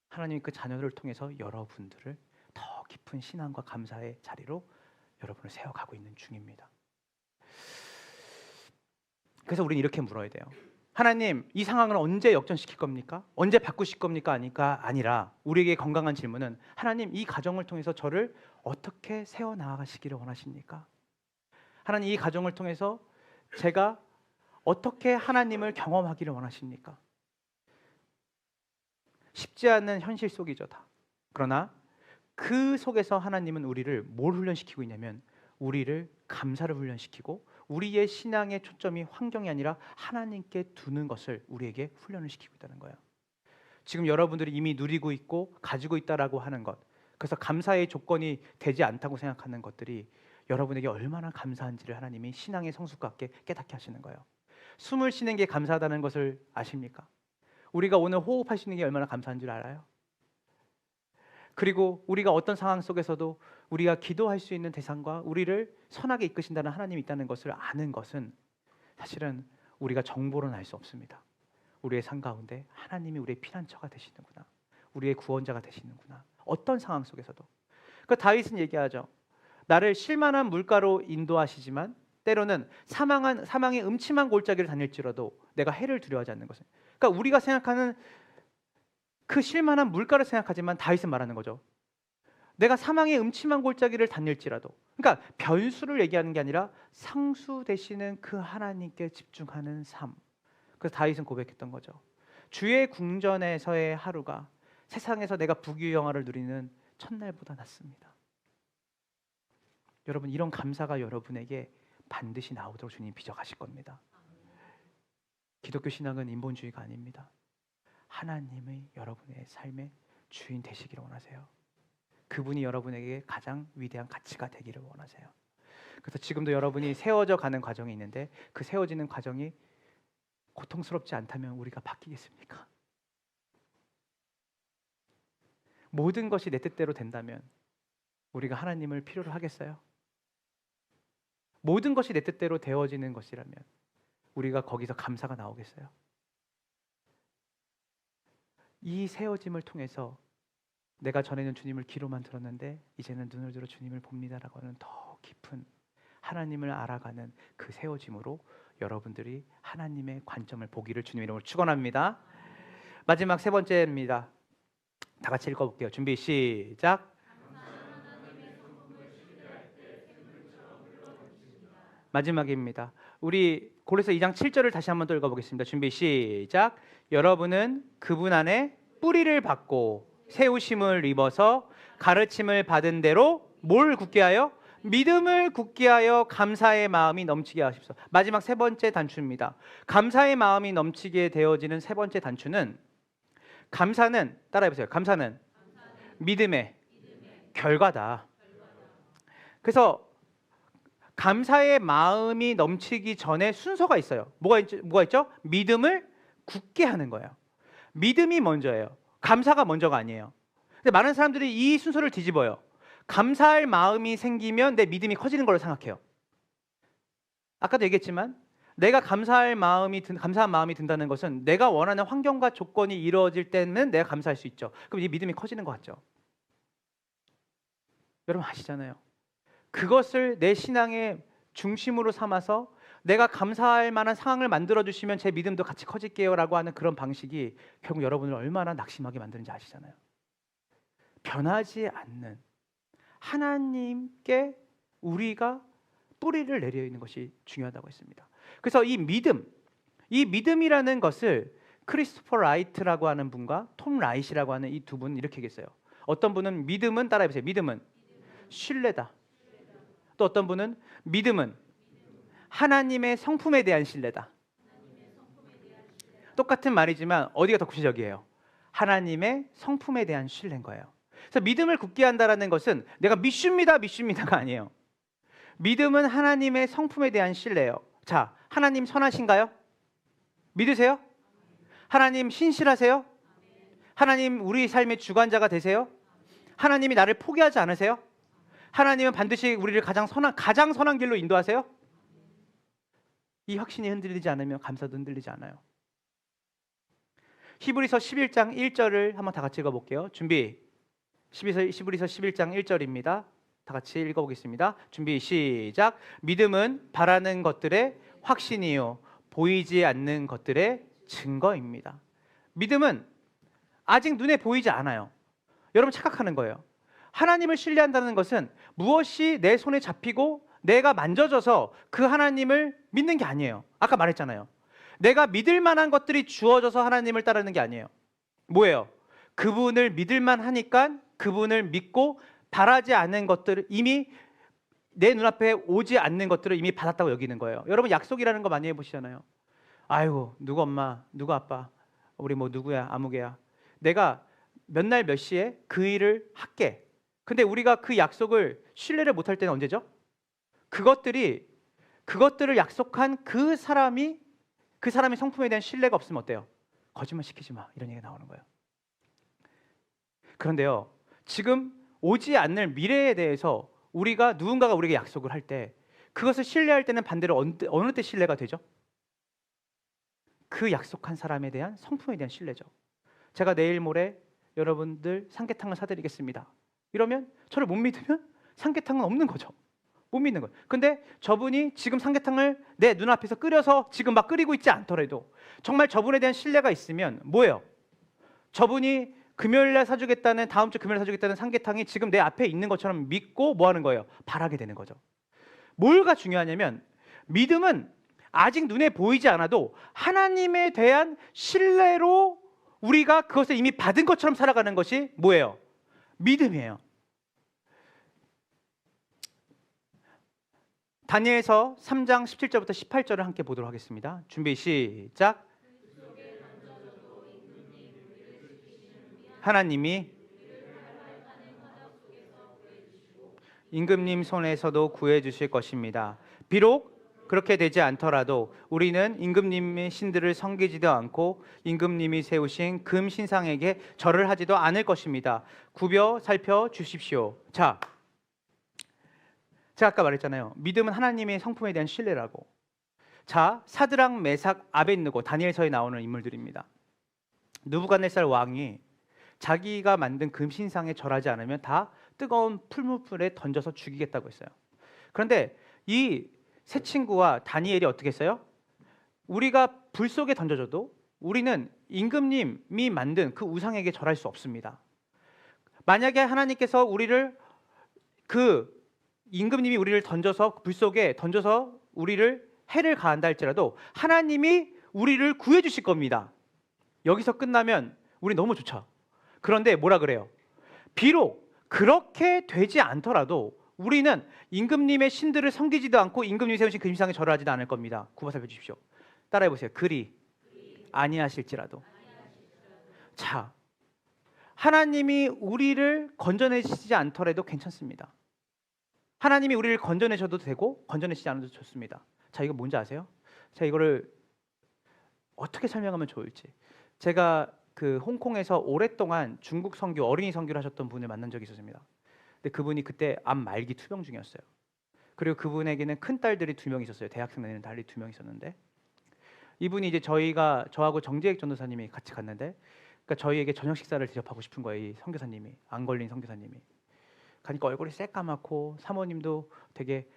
하나님이 그 자녀를 통해서 여러분들을 더 깊은 신앙과 감사의 자리로 여러분을 세워가고 있는 중입니다. 그래서 우리는 이렇게 물어야 돼요. 하나님, 이 상황을 언제 역전시킬 겁니까? 언제 바꾸실 겁니까? 아니라 우리에게 건강한 질문은 하나님, 이 가정을 통해서 저를 어떻게 세워나가시기를 원하십니까? 하나님, 이 가정을 통해서 제가 어떻게 하나님을 경험하기를 원하십니까? 쉽지 않은 현실 속이죠, 다. 그러나 그 속에서 하나님은 우리를 뭘 훈련시키고 있냐면 우리를 감사를 훈련시키고 우리의 신앙의 초점이 환경이 아니라 하나님께 두는 것을 우리에게 훈련을 시키고 있다는 거예요. 지금 여러분들이 이미 누리고 있고 가지고 있다라고 하는 것, 그래서 감사의 조건이 되지 않다고 생각하는 것들이 여러분에게 얼마나 감사한지를 하나님이 신앙의 성숙답게 깨닫게 하시는 거예요. 숨을 쉬는 게 감사하다는 것을 아십니까? 우리가 오늘 호흡할 수 있는 게 얼마나 감사한 줄 알아요? 그리고 우리가 어떤 상황 속에서도 우리가 기도할 수 있는 대상과 우리를 선하게 이끄신다는 하나님이 있다는 것을 아는 것은 사실은 우리가 정보로는 알 수 없습니다. 우리의 삶 가운데 하나님이 우리의 피난처가 되시는구나. 우리의 구원자가 되시는구나. 어떤 상황 속에서도. 그 다윗은 얘기하죠. 나를 쉴만한 물가로 인도하시지만 때로는 사망의 음침한 골짜기를 다닐지라도 내가 해를 두려워하지 않는 것은. 그러니까 우리가 생각하는 그 쉴만한 물가를 생각하지만 다윗은 말하는 거죠. 내가 사망의 음침한 골짜기를 다닐지라도, 그러니까 변수를 얘기하는 게 아니라 상수 되시는 그 하나님께 집중하는 삶. 그래서 다윗은 고백했던 거죠. 주의 궁전에서의 하루가 세상에서 내가 부귀영화를 누리는 첫날보다 낫습니다. 여러분, 이런 감사가 여러분에게 반드시 나오도록 주님 빚어가실 겁니다. 기독교 신앙은 인본주의가 아닙니다. 하나님의 여러분의 삶의 주인 되시기를 원하세요. 그분이 여러분에게 가장 위대한 가치가 되기를 원하세요. 그래서 지금도 여러분이 세워져 가는 과정이 있는데 그 세워지는 과정이 고통스럽지 않다면 우리가 바뀌겠습니까? 모든 것이 내 뜻대로 된다면 우리가 하나님을 필요로 하겠어요? 모든 것이 내 뜻대로 되어지는 것이라면 우리가 거기서 감사가 나오겠어요? 이 세워짐을 통해서 내가 전에는 주님을 귀로만 들었는데 이제는 눈을 들어 주님을 봅니다라고 하는 더 깊은 하나님을 알아가는 그 세워짐으로 여러분들이 하나님의 관점을 보기를 주님 이름으로 축원합니다. 마지막 세 번째입니다. 다 같이 읽어볼게요. 준비 시작. 마지막입니다. 우리 고린도서 2장 7절을 다시 한번 또 읽어보겠습니다. 준비 시작. 여러분은 그분 안에 뿌리를 받고 세우심을 입어서 가르침을 받은 대로 뭘 굳게 하여? 믿음을 굳게 하여 감사의 마음이 넘치게 하십시오. 마지막 세 번째 단추입니다. 감사의 마음이 넘치게 되어지는 세 번째 단추는, 감사는, 따라해보세요. 감사는 믿음의 결과다. 그래서 감사의 마음이 넘치기 전에 순서가 있어요. 뭐가 있죠? 믿음을 굳게 하는 거예요. 믿음이 먼저예요. 감사가 먼저가 아니에요. 근데 많은 사람들이 이 순서를 뒤집어요. 감사할 마음이 생기면 내 믿음이 커지는 걸로 생각해요. 아까도 얘기했지만 내가 감사한 마음이 든다는 것은 내가 원하는 환경과 조건이 이루어질 때는 내가 감사할 수 있죠. 그럼 이 믿음이 커지는 것 같죠. 여러분 아시잖아요. 그것을 내 신앙의 중심으로 삼아서 내가 감사할 만한 상황을 만들어주시면 제 믿음도 같이 커질게요 라고 하는 그런 방식이 결국 여러분을 얼마나 낙심하게 만드는지 아시잖아요. 변하지 않는 하나님께 우리가 뿌리를 내려 있는 것이 중요하다고 했습니다. 그래서 이 믿음이라는 것을 크리스토퍼 라이트라고 하는 분과 톰 라이시라고 하는 이 두 분 이렇게 얘기했어요. 어떤 분은 믿음은, 따라해보세요. 믿음은 신뢰다. 또 어떤 분은 믿음은 하나님의 성품에 대한 신뢰다. 똑같은 말이지만 어디가 더 구체적이에요? 하나님의 성품에 대한 신뢰인 거예요. 그래서 믿음을 굳게 한다는 것은 내가 믿습니다가 아니에요. 믿음은 하나님의 성품에 대한 신뢰예요. 자, 하나님 선하신가요? 믿으세요? 하나님 신실하세요? 하나님 우리 삶의 주관자가 되세요? 하나님이 나를 포기하지 않으세요? 하나님은 반드시 우리를 가장 선한 길로 인도하세요? 이 확신이 흔들리지 않으면 감사도 흔들리지 않아요. 히브리서 11장 1절을 한번 다 같이 읽어볼게요. 준비. 히브리서 11장 1절입니다. 다 같이 읽어보겠습니다. 준비 시작. 믿음은 바라는 것들의 확신이요 보이지 않는 것들의 증거입니다. 믿음은 아직 눈에 보이지 않아요. 여러분 착각하는 거예요. 하나님을 신뢰한다는 것은 무엇이 내 손에 잡히고 내가 만져져서 그 하나님을 믿는 게 아니에요. 아까 말했잖아요. 내가 믿을 만한 것들이 주어져서 하나님을 따르는 게 아니에요. 뭐예요? 그분을 믿을만 하니까 그분을 믿고 바라지 않은 것들을 이미 내 눈앞에 오지 않는 것들을 이미 받았다고 여기는 거예요. 여러분 약속이라는 거 많이 해보시잖아요. 아이고 누구 엄마 누구 아빠 우리 뭐 누구야 아무개야 내가 몇 날 몇 시에 그 일을 할게. 근데 우리가 그 약속을 신뢰를 못할 때는 언제죠? 그것들을 약속한 그 사람의 성품에 대한 신뢰가 없으면 어때요? 거짓말 시키지 마 이런 얘기가 나오는 거예요. 그런데요 지금 오지 않는 미래에 대해서 누군가가 우리에게 약속을 할 때 그것을 신뢰할 때는 반대로 어느 때 신뢰가 되죠? 그 약속한 사람에 대한 성품에 대한 신뢰죠. 제가 내일 모레 여러분들 삼계탕을 사드리겠습니다. 이러면 저를 못 믿으면 삼계탕은 없는 거죠. 못 믿는 거예요. 근데 저분이 지금 삼계탕을 내 눈앞에서 끓여서 지금 막 끓이고 있지 않더라도 정말 저분에 대한 신뢰가 있으면 뭐예요? 저분이 금요일날 사주겠다는 다음 주 금요일에 사주겠다는 삼계탕이 지금 내 앞에 있는 것처럼 믿고 뭐 하는 거예요? 바라게 되는 거죠. 뭐가 중요하냐면 믿음은 아직 눈에 보이지 않아도 하나님에 대한 신뢰로 우리가 그것을 이미 받은 것처럼 살아가는 것이 뭐예요? 믿음이에요. 다니엘서 3장 17절부터 18절을 함께 보도록 하겠습니다. 준비 시작. 하나님이 임금님 손에서도 구해 주실 것입니다. 비록 그렇게 되지 않더라도 우리는 임금님의 신들을 섬기지도 않고 임금님이 세우신 금 신상에게 절을 하지도 않을 것입니다. 구벼 살펴 주십시오. 자, 제가 아까 말했잖아요. 믿음은 하나님의 성품에 대한 신뢰라고. 자, 사드락, 메삭, 아벳느고 다니엘서에 나오는 인물들입니다. 느부갓네살 왕이 자기가 만든 금신상에 절하지 않으면 다 뜨거운 풀무불에 던져서 죽이겠다고 했어요. 그런데 이 세 친구와 다니엘이 어떻게 했어요? 우리가 불 속에 던져줘도 우리는 임금님이 만든 그 우상에게 절할 수 없습니다. 만약에 하나님께서 우리를 그 임금님이 우리를 던져서 불 속에 던져서 우리를 해를 가한다 할지라도 하나님이 우리를 구해 주실 겁니다. 여기서 끝나면 우리 너무 좋죠. 그런데 뭐라 그래요? 비록 그렇게 되지 않더라도 우리는 임금님의 신들을 섬기지도 않고 임금님이 세우신 금상에 절하지도 않을 겁니다. 9번 살펴주십시오. 따라해 보세요. 그리 아니하실지라도. 자, 하나님이 우리를 건져내시지 않더라도 괜찮습니다. 하나님이 우리를 건져내셔도 되고 건져내시지 않아도 좋습니다. 자, 이거 뭔지 아세요? 제가 이거를 어떻게 설명하면 좋을지. 제가 그 홍콩에서 오랫동안 중국 선교, 어린이 선교를 하셨던 분을 만난 적이 있었습니다. 근데 그분이 그때 암 말기 투병 중이었어요. 그리고 그분에게는 큰 딸들이 2명 있었어요. 대학생 되는 딸이 2명 있었는데, 이분이 이제 저하고 정재익 전도사님이 같이 갔는데, 그러니까 저희에게 저녁 식사를 대접하고 싶은 거예요. 이 선교사님이, 안 걸린 선교사님이. 가니까 얼굴이 새까맣고 사모님도 되게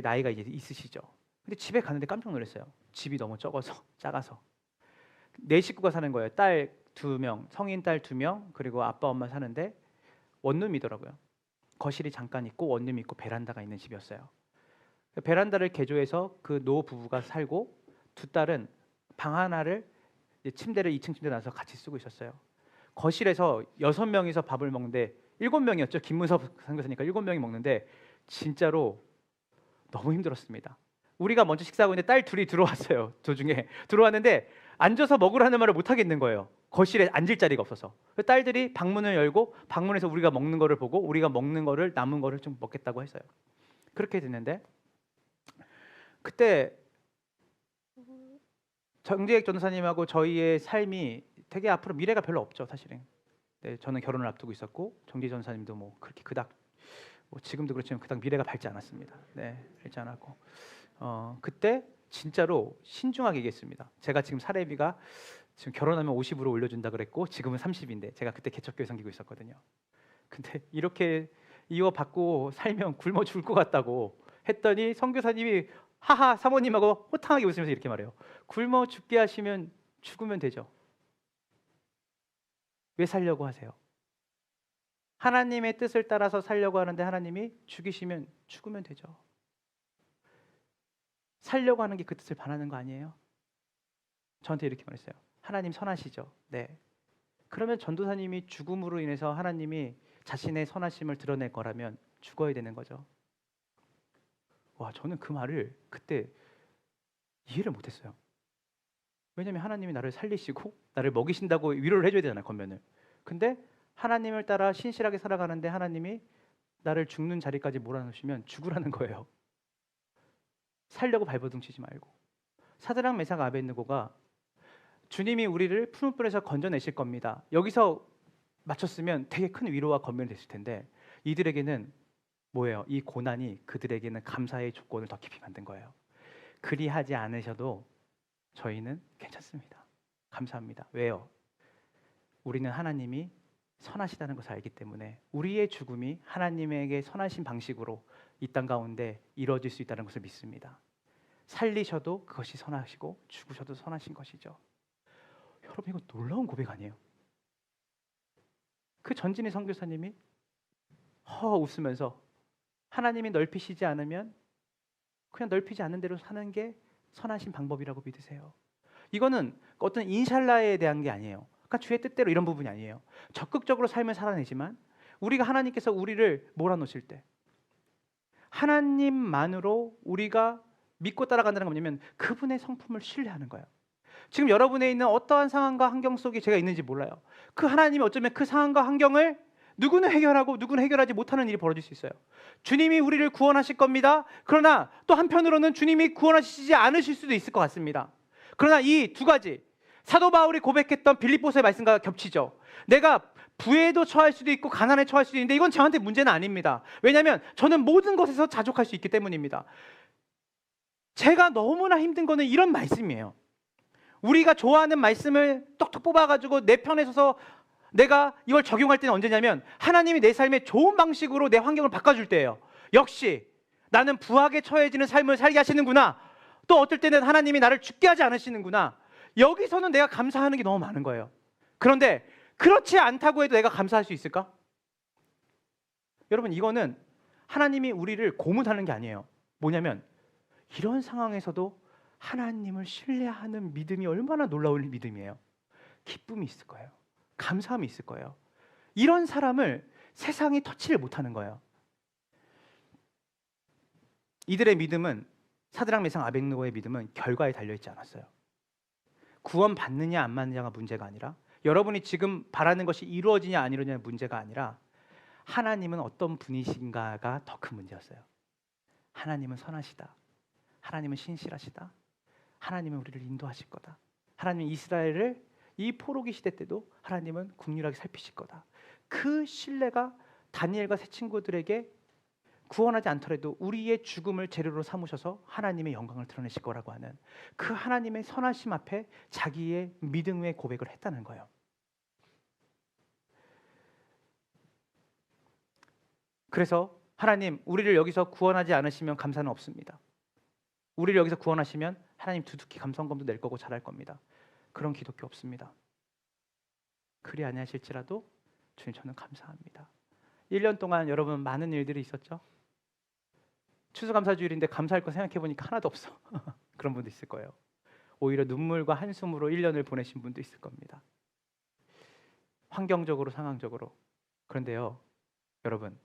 나이가 이제 있으시죠. 근데 집에 갔는데 깜짝 놀랐어요. 집이 너무 작아서 4식구가 사는 거예요. 딸 2명, 성인 딸 2명, 그리고 아빠 엄마 사는데 원룸이더라고요. 거실이 잠깐 있고 원룸이 있고 베란다가 있는 집이었어요. 베란다를 개조해서 그 노 부부가 살고 2딸은 방 하나를 침대를 2층 침대 놔서 같이 쓰고 있었어요. 거실에서 6명이서 밥을 먹는데 7명이었죠. 김문섭 선교사니까 7명이 먹는데 진짜로 너무 힘들었습니다. 우리가 먼저 식사하고 있는데 딸 2이 들어왔어요. 도중에 들어왔는데 앉아서 먹으라는 말을 못 하겠는 거예요. 거실에 앉을 자리가 없어서. 딸들이 방문을 열고 방문에서 우리가 먹는 거를 보고 우리가 먹는 거를 남은 거를 좀 먹겠다고 했어요. 그렇게 됐는데 그때 정재익 전도사님하고 저희의 삶이 되게 앞으로 미래가 별로 없죠, 사실은. 네, 저는 결혼을 앞두고 있었고 정재익 전도사님도 뭐 그렇게 그닥 지금도 그렇지만 그닥 미래가 밝지 않았습니다. 네, 밝지 않았고 그때 진짜로 신중하게 얘기했습니다. 제가 지금 사례비가 지금 결혼하면 50으로 올려준다 그랬고 지금은 30인데 제가 그때 개척교회 섬기고 있었거든요. 근데 이렇게 이거 받고 살면 굶어 죽을 것 같다고 했더니 선교사님이 하하 사모님하고 호탕하게 웃으면서 이렇게 말해요. 굶어 죽게 하시면 죽으면 되죠. 왜 살려고 하세요? 하나님의 뜻을 따라서 살려고 하는데 하나님이 죽이시면 죽으면 되죠. 살려고 하는 게 그 뜻을 반하는 거 아니에요? 저한테 이렇게 말했어요. 하나님 선하시죠? 네. 그러면 전도사님이 죽음으로 인해서 하나님이 자신의 선하심을 드러낼 거라면 죽어야 되는 거죠. 와, 저는 그 말을 그때 이해를 못했어요. 왜냐하면 하나님이 나를 살리시고 나를 먹이신다고 위로를 해줘야 되잖아요, 겉면을. 근데 하나님을 따라 신실하게 살아가는데 하나님이 나를 죽는 자리까지 몰아넣으시면 죽으라는 거예요. 살려고 발버둥 치지 말고. 사드락 메삭 아벳느고가 주님이 우리를 푸른 불에서 건져내실 겁니다. 여기서 맞췄으면 되게 큰 위로와 건면이 됐을 텐데 이들에게는 뭐예요? 이 고난이 그들에게는 감사의 조건을 더 깊이 만든 거예요. 그리하지 않으셔도 저희는 괜찮습니다. 감사합니다. 왜요? 우리는 하나님이 선하시다는 것을 알기 때문에 우리의 죽음이 하나님에게 선하신 방식으로 이 땅 가운데 이루어질 수 있다는 것을 믿습니다. 살리셔도 그것이 선하시고 죽으셔도 선하신 것이죠. 여러분, 이거 놀라운 고백 아니에요? 그 전진의 선교사님이 웃으면서 하나님이 넓히시지 않으면 그냥 넓히지 않는 대로 사는 게 선하신 방법이라고 믿으세요. 이거는 어떤 인샬라에 대한 게 아니에요. 그러니까 주의 뜻대로 이런 부분이 아니에요. 적극적으로 삶을 살아내지만 우리가 하나님께서 우리를 몰아놓으실 때 하나님만으로 우리가 믿고 따라간다는 건 뭐냐면 그분의 성품을 신뢰하는 거예요. 지금 여러분에 있는 어떠한 상황과 환경 속에 제가 있는지 몰라요. 그 하나님이 어쩌면 그 상황과 환경을 누구는 해결하고 누구는 해결하지 못하는 일이 벌어질 수 있어요. 주님이 우리를 구원하실 겁니다. 그러나 또 한편으로는 주님이 구원하시지 않으실 수도 있을 것 같습니다. 그러나 이 두 가지 사도 바울이 고백했던 빌립보서의 말씀과 겹치죠. 내가 부에도 처할 수도 있고 가난에 처할 수도 있는데 이건 저한테 문제는 아닙니다. 왜냐하면 저는 모든 것에서 자족할 수 있기 때문입니다. 제가 너무나 힘든 거는 이런 말씀이에요. 우리가 좋아하는 말씀을 똑똑 뽑아가지고 내 편에 서서 내가 이걸 적용할 때는 언제냐면 하나님이 내 삶에 좋은 방식으로 내 환경을 바꿔줄 때예요. 역시 나는 부하게 처해지는 삶을 살게 하시는구나. 또 어떨 때는 하나님이 나를 죽게 하지 않으시는구나. 여기서는 내가 감사하는 게 너무 많은 거예요. 그런데 그렇지 않다고 해도 내가 감사할 수 있을까? 여러분, 이거는 하나님이 우리를 고문하는 게 아니에요. 뭐냐면 이런 상황에서도 하나님을 신뢰하는 믿음이 얼마나 놀라운 믿음이에요. 기쁨이 있을 거예요. 감사함이 있을 거예요. 이런 사람을 세상이 터치를 못하는 거예요. 이들의 믿음은, 사드락 메삭 아벳느고의 믿음은 결과에 달려있지 않았어요. 구원 받느냐 안 받느냐가 문제가 아니라, 여러분이 지금 바라는 것이 이루어지냐 안 이루어지냐의 문제가 아니라, 하나님은 어떤 분이신가가 더 큰 문제였어요. 하나님은 선하시다. 하나님은 신실하시다. 하나님은 우리를 인도하실 거다. 하나님은 이스라엘을 이 포로기 시대 때도 하나님은 긍휼하게 살피실 거다. 그 신뢰가 다니엘과 세 친구들에게 구원하지 않더라도 우리의 죽음을 재료로 삼으셔서 하나님의 영광을 드러내실 거라고 하는 그 하나님의 선하심 앞에 자기의 믿음의 고백을 했다는 거예요. 그래서 하나님, 우리를 여기서 구원하지 않으시면 감사는 없습니다. 우리를 여기서 구원하시면 하나님 두둑히 감사원금도 낼 거고 잘할 겁니다. 그런 기독교 없습니다. 그리 아니하실지라도 주님, 저는 감사합니다. 1년 동안 여러분 많은 일들이 있었죠? 추수감사주일인데 감사할 거 생각해 보니까 하나도 없어. 그런 분도 있을 거예요. 오히려 눈물과 한숨으로 1년을 보내신 분도 있을 겁니다. 환경적으로, 상황적으로. 그런데요, 여러분,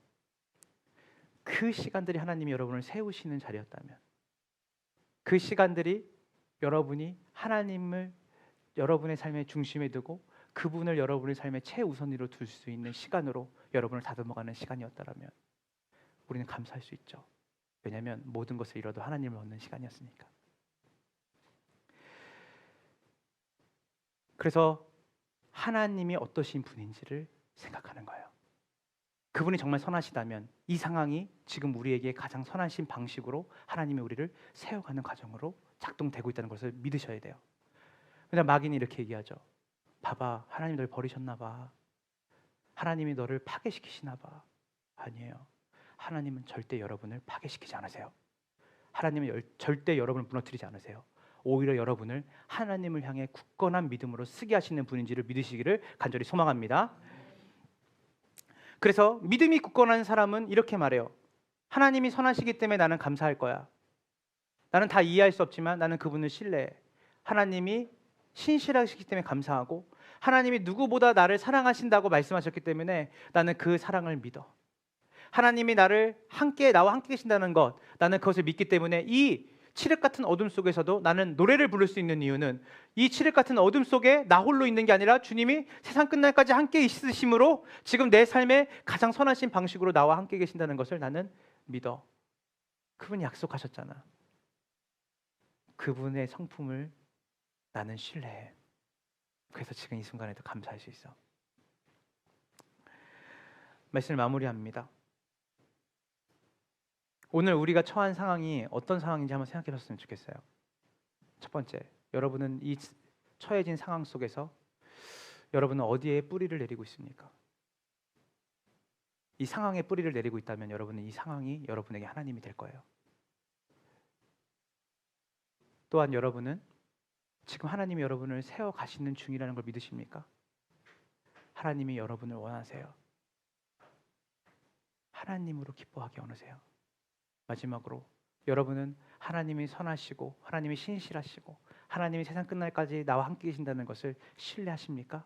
그 시간들이 하나님이 여러분을 세우시는 자리였다면, 그 시간들이 여러분이 하나님을 여러분의 삶의 중심에 두고 그분을 여러분의 삶의 최우선으로 둘 수 있는 시간으로 여러분을 다듬어가는 시간이었다면 우리는 감사할 수 있죠. 왜냐하면 모든 것을 잃어도 하나님을 얻는 시간이었으니까. 그래서 하나님이 어떠신 분인지를 생각하는 거예요. 그분이 정말 선하시다면 이 상황이 지금 우리에게 가장 선하신 방식으로 하나님이 우리를 세워가는 과정으로 작동되고 있다는 것을 믿으셔야 돼요. 왜냐하면 마귀는 이렇게 얘기하죠. 봐봐, 하나님 널 버리셨나 봐. 하나님이 너를 파괴시키시나 봐. 아니에요. 하나님은 절대 여러분을 파괴시키지 않으세요. 하나님은 절대 여러분을 무너뜨리지 않으세요. 오히려 여러분을 하나님을 향해 굳건한 믿음으로 쓰게 하시는 분인지를 믿으시기를 간절히 소망합니다. 그래서 믿음이 굳건한 사람은 이렇게 말해요. 하나님이 선하시기 때문에 나는 감사할 거야. 나는 다 이해할 수 없지만 나는 그분을 신뢰해. 하나님이 신실하시기 때문에 감사하고, 하나님이 누구보다 나를 사랑하신다고 말씀하셨기 때문에 나는 그 사랑을 믿어. 하나님이 나와 함께 계신다는 것, 나는 그것을 믿기 때문에 이 칠흑 같은 어둠 속에서도 나는 노래를 부를 수 있는 이유는, 이 칠흑 같은 어둠 속에 나 홀로 있는 게 아니라 주님이 세상 끝날까지 함께 있으심으로 지금 내 삶의 가장 선하신 방식으로 나와 함께 계신다는 것을 나는 믿어. 그분이 약속하셨잖아. 그분의 성품을 나는 신뢰해. 그래서 지금 이 순간에도 감사할 수 있어. 말씀을 마무리합니다. 오늘 우리가 처한 상황이 어떤 상황인지 한번 생각해 봤으면 좋겠어요. 첫 번째, 여러분은 이 처해진 상황 속에서 여러분은 어디에 뿌리를 내리고 있습니까? 이 상황에 뿌리를 내리고 있다면 여러분은 이 상황이 여러분에게 하나님이 될 거예요. 또한 여러분은 지금 하나님이 여러분을 세워 가시는 중이라는 걸 믿으십니까? 하나님이 여러분을 원하세요. 하나님으로 기뻐하게 원하세요. 마지막으로, 여러분은 하나님이 선하시고 하나님이 신실하시고 하나님이 세상 끝날까지 나와 함께 계신다는 것을 신뢰하십니까?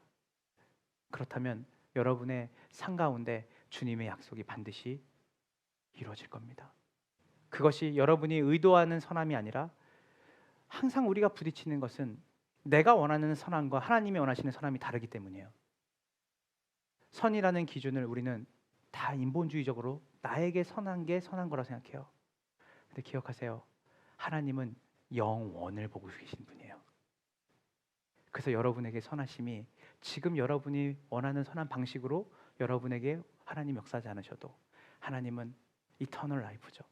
그렇다면 여러분의 삶 가운데 주님의 약속이 반드시 이루어질 겁니다. 그것이 여러분이 의도하는 선함이 아니라, 항상 우리가 부딪히는 것은 내가 원하는 선함과 하나님이 원하시는 선함이 다르기 때문이에요. 선이라는 기준을 우리는 다 인본주의적으로 나에게 선한 게 선한 거라 생각해요. 근데 기억하세요. 하나님은 영원을 보고 계신 분이에요. 그래서 여러분에게 선하심이 지금 여러분이 원하는 선한 방식으로 여러분에게 하나님 역사하지 않으셔도 하나님은 이터널 라이프죠.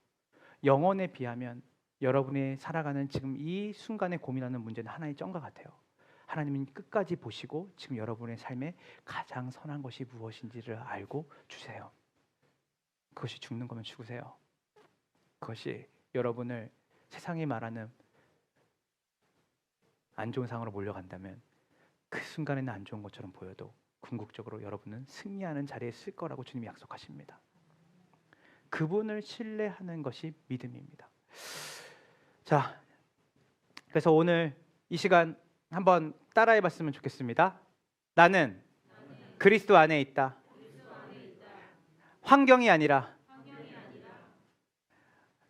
영원에 비하면 여러분이 살아가는 지금 이 순간에 고민하는 문제는 하나의 점과 같아요. 하나님은 끝까지 보시고 지금 여러분의 삶에 가장 선한 것이 무엇인지를 알고 주세요. 그것이 죽는 거면 죽으세요. 그것이 여러분을 세상이 말하는 안 좋은 상황으로 몰려간다면 그 순간에는 안 좋은 것처럼 보여도 궁극적으로 여러분은 승리하는 자리에 있을 거라고 주님이 약속하십니다. 그분을 신뢰하는 것이 믿음입니다. 자, 그래서 오늘 이 시간 한번 따라해 봤으면 좋겠습니다. 나는 그리스도 안에 있다. 환경이 아니라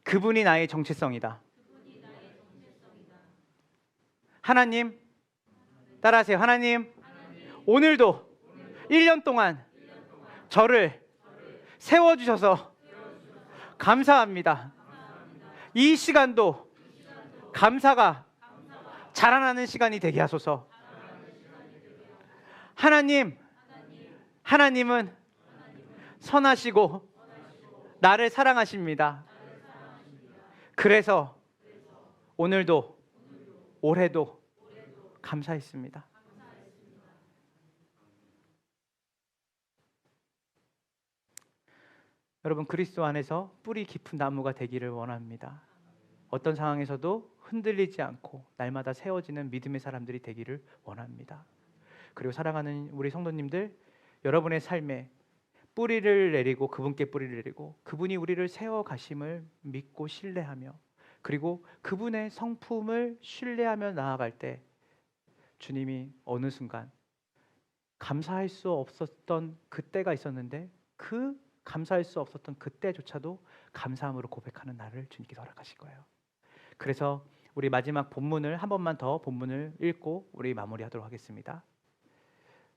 그분이 나의 정체성이다. 하나님, 따라하세요. 하나님, 오늘도 1년 동안 저를 세워주셔서 감사합니다. 이 시간도 감사가 자라나는 시간이 되게 하소서. 하나님은 선하시고 나를 사랑하십니다. 그래서 오늘도 올해도 감사했습니다. 여러분, 그리스도 안에서 뿌리 깊은 나무가 되기를 원합니다. 어떤 상황에서도 흔들리지 않고 날마다 세워지는 믿음의 사람들이 되기를 원합니다. 그리고 사랑하는 우리 성도님들, 여러분의 삶에 뿌리를 내리고 그분께 뿌리를 내리고 그분이 우리를 세워가심을 믿고 신뢰하며 그리고 그분의 성품을 신뢰하며 나아갈 때 주님이 어느 순간 감사할 수 없었던 그때가 있었는데 그 감사할 수 없었던 그때조차도 감사함으로 고백하는 나를 주님께서 허락하실 거예요. 그래서 우리 마지막 본문을 한 번만 더 본문을 읽고 우리 마무리하도록 하겠습니다.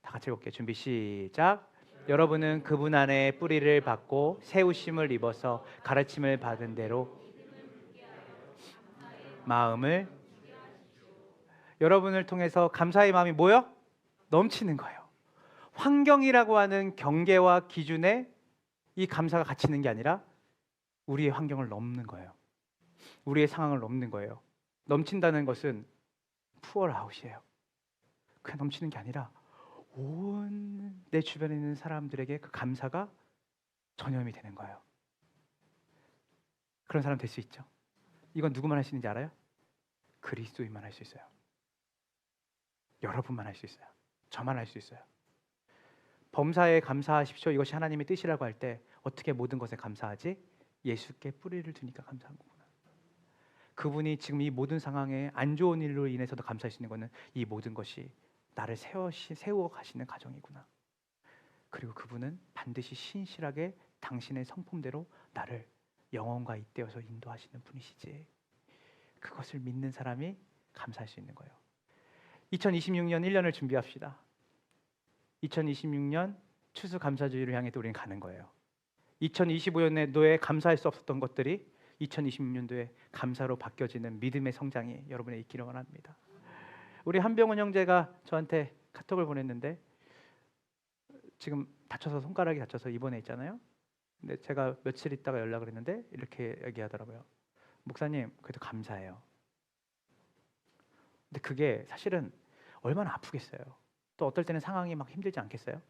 다 같이 읽을게요. 준비 시작. 여러분은 그분 안에 뿌리를 받고 세우심을 입어서 가르침을 받은 대로 마음을, 여러분을 통해서 감사의 마음이 뭐요? 넘치는 거예요. 환경이라고 하는 경계와 기준에 이 감사가 갇히는 게 아니라 우리의 환경을 넘는 거예요. 우리의 상황을 넘는 거예요. 넘친다는 것은 pour out이에요. 그냥 넘치는 게 아니라 온 내 주변에 있는 사람들에게 그 감사가 전염이 되는 거예요. 그런 사람 될 수 있죠. 이건 누구만 할 수 있는지 알아요? 그리스도인만 할 수 있어요. 여러분만 할 수 있어요. 저만 할 수 있어요. 범사에 감사하십시오. 이것이 하나님의 뜻이라고 할 때 어떻게 모든 것에 감사하지? 예수께 뿌리를 두니까 감사한 거구나. 그분이 지금 이 모든 상황에 안 좋은 일로 인해서도 감사할 수 있는 것은 이 모든 것이 나를 세워 가시는 과정이구나. 그리고 그분은 반드시 신실하게 당신의 성품대로 나를 영혼과 잇대어서 인도하시는 분이시지. 그것을 믿는 사람이 감사할 수 있는 거예요. 2026년 1년을 준비합시다. 2026년 추수감사주의를 향해 또 우리는 가는 거예요. 2025년도에 감사할 수 없었던 것들이 2026년도에 감사로 바뀌어지는 믿음의 성장이 여러분의 있기를 원합니다. 우리 한병훈 형제가 저한테 카톡을 보냈는데 지금 손가락이 다쳐서 입원해 있잖아요. 근데 제가 며칠 있다가 연락을 했는데 이렇게 얘기하더라고요. 목사님, 그래도 감사해요. 근데 그게 사실은 얼마나 아프겠어요. 또 어떨 때는 상황이 막 힘들지 않겠어요?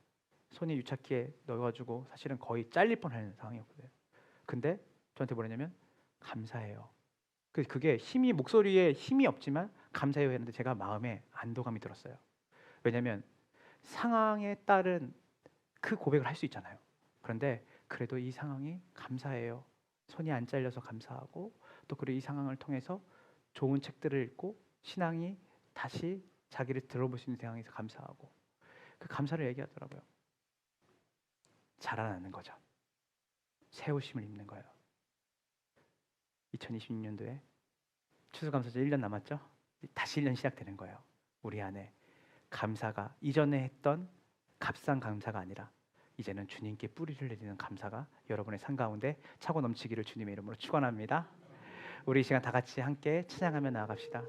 손이 유착기에 넣어가지고 사실은 거의 잘릴 뻔하는 상황이었거든요. 근데 저한테 뭐랬냐면 감사해요. 그게 목소리에 힘이 없지만 감사해요 했는데 제가 마음에 안도감이 들었어요. 왜냐하면 상황에 따른 그 고백을 할 수 있잖아요. 그런데 그래도 이 상황이 감사해요. 손이 안 잘려서 감사하고 또 그리고 이 상황을 통해서 좋은 책들을 읽고 신앙이 다시 자기를 들어볼 수 있는 상황에서 감사하고 그 감사를 얘기하더라고요. 자라나는 거죠. 세우심을 입는 거예요. 2026년도에 추수감사절 1년 남았죠? 다시 1년 시작되는 거예요. 우리 안에 감사가 이전에 했던 값싼 감사가 아니라 이제는 주님께 뿌리를 내리는 감사가 여러분의 삶 가운데 차고 넘치기를 주님의 이름으로 축원합니다. 우리 이 시간 다 같이 함께 찬양하며 나아갑시다.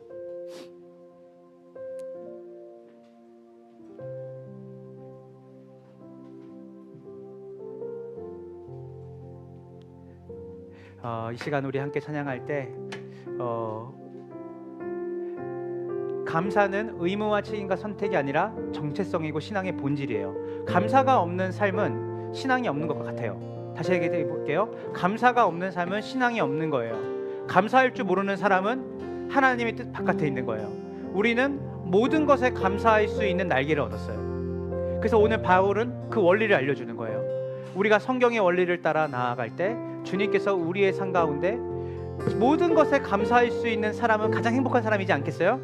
이 시간 우리 함께 찬양할 때 감사는 의무와 책임과 선택이 아니라 정체성이고 신앙의 본질이에요. 감사가 없는 삶은 신앙이 없는 것 같아요. 다시 얘기해 볼게요. 감사가 없는 삶은 신앙이 없는 거예요. 감사할 줄 모르는 사람은 하나님의 뜻 바깥에 있는 거예요. 우리는 모든 것에 감사할 수 있는 날개를 얻었어요. 그래서 오늘 바울은 그 원리를 알려주는 거예요. 우리가 성경의 원리를 따라 나아갈 때 주님께서 우리의 삶 가운데 모든 것에 감사할 수 있는 사람은 가장 행복한 사람이지 않겠어요?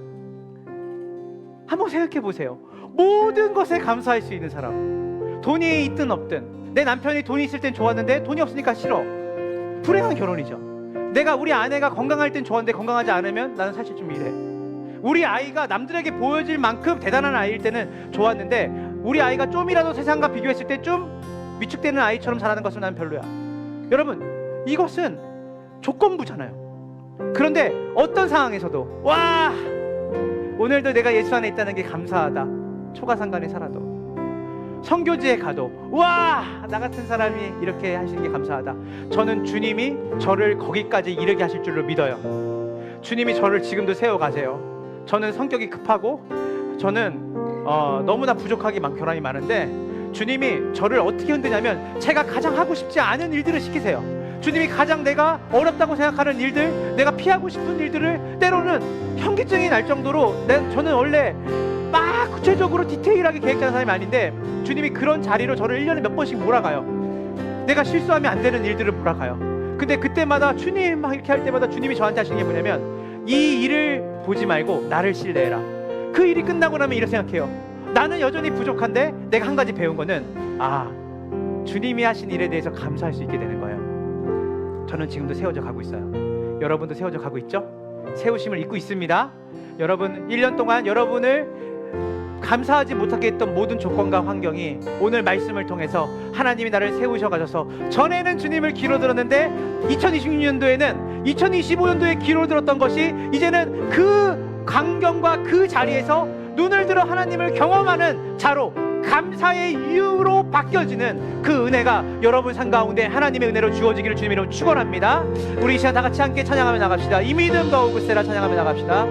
한번 생각해 보세요. 모든 것에 감사할 수 있는 사람, 돈이 있든 없든, 내 남편이 돈이 있을 땐 좋았는데 돈이 없으니까 싫어. 불행한 결혼이죠. 우리 아내가 건강할 땐 좋았는데 건강하지 않으면 나는 사실 좀 이래. 우리 아이가 남들에게 보여질 만큼 대단한 아이일 때는 좋았는데 우리 아이가 좀이라도 세상과 비교했을 때 좀 위축되는 아이처럼 자라는 것은 나는 별로야. 여러분, 이것은 조건부잖아요. 그런데 어떤 상황에서도 와, 오늘도 내가 예수 안에 있다는 게 감사하다. 초가상간에 살아도, 선교지에 가도 와, 나 같은 사람이 이렇게 하시는 게 감사하다. 저는 주님이 저를 거기까지 이르게 하실 줄로 믿어요. 주님이 저를 지금도 세워가세요. 저는 성격이 급하고 저는 너무나 부족하기 결함이 많은데 주님이 저를 어떻게 흔드냐면 제가 가장 하고 싶지 않은 일들을 시키세요. 주님이 가장 내가 어렵다고 생각하는 일들, 내가 피하고 싶은 일들을 때로는 현기증이 날 정도로 저는 원래 막 구체적으로 디테일하게 계획하는 사람이 아닌데 주님이 그런 자리로 저를 1년에 몇 번씩 몰아가요. 내가 실수하면 안 되는 일들을 몰아가요. 근데 그때마다 주님 막 이렇게 할 때마다 주님이 저한테 하시는 게 뭐냐면 이 일을 보지 말고 나를 신뢰해라. 그 일이 끝나고 나면 이렇게 생각해요. 나는 여전히 부족한데 내가 한 가지 배운 거는 주님이 하신 일에 대해서 감사할 수 있게 되는 거예요. 저는 지금도 세워져 가고 있어요. 여러분도 세워져 가고 있죠? 세우심을 잊고 있습니다. 여러분 1년 동안 여러분을 감사하지 못하게 했던 모든 조건과 환경이 오늘 말씀을 통해서 하나님이 나를 세우셔 가셔서 전에는 주님을 귀로 들었는데 2026년도에는 2025년도에 귀로 들었던 것이 이제는 그 광경과 그 자리에서 눈을 들어 하나님을 경험하는 자로 감사의 이유로 바뀌어지는 그 은혜가 여러분 삶 가운데 하나님의 은혜로 주어지기를 주님 이름으로 축원합니다. 우리 이 시간 다 같이 함께 찬양하며 나갑시다. 이 믿음 더욱 세라 찬양하며 나갑시다.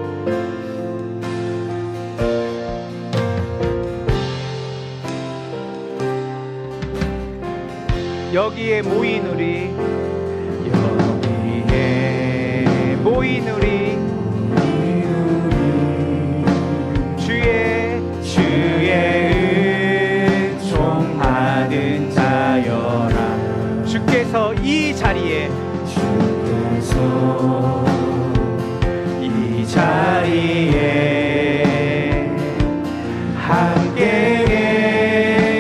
여기에 모인 우리, 여기에 모인 우리, 주의 은총 받은 자여라. 주께서 이 자리에 함께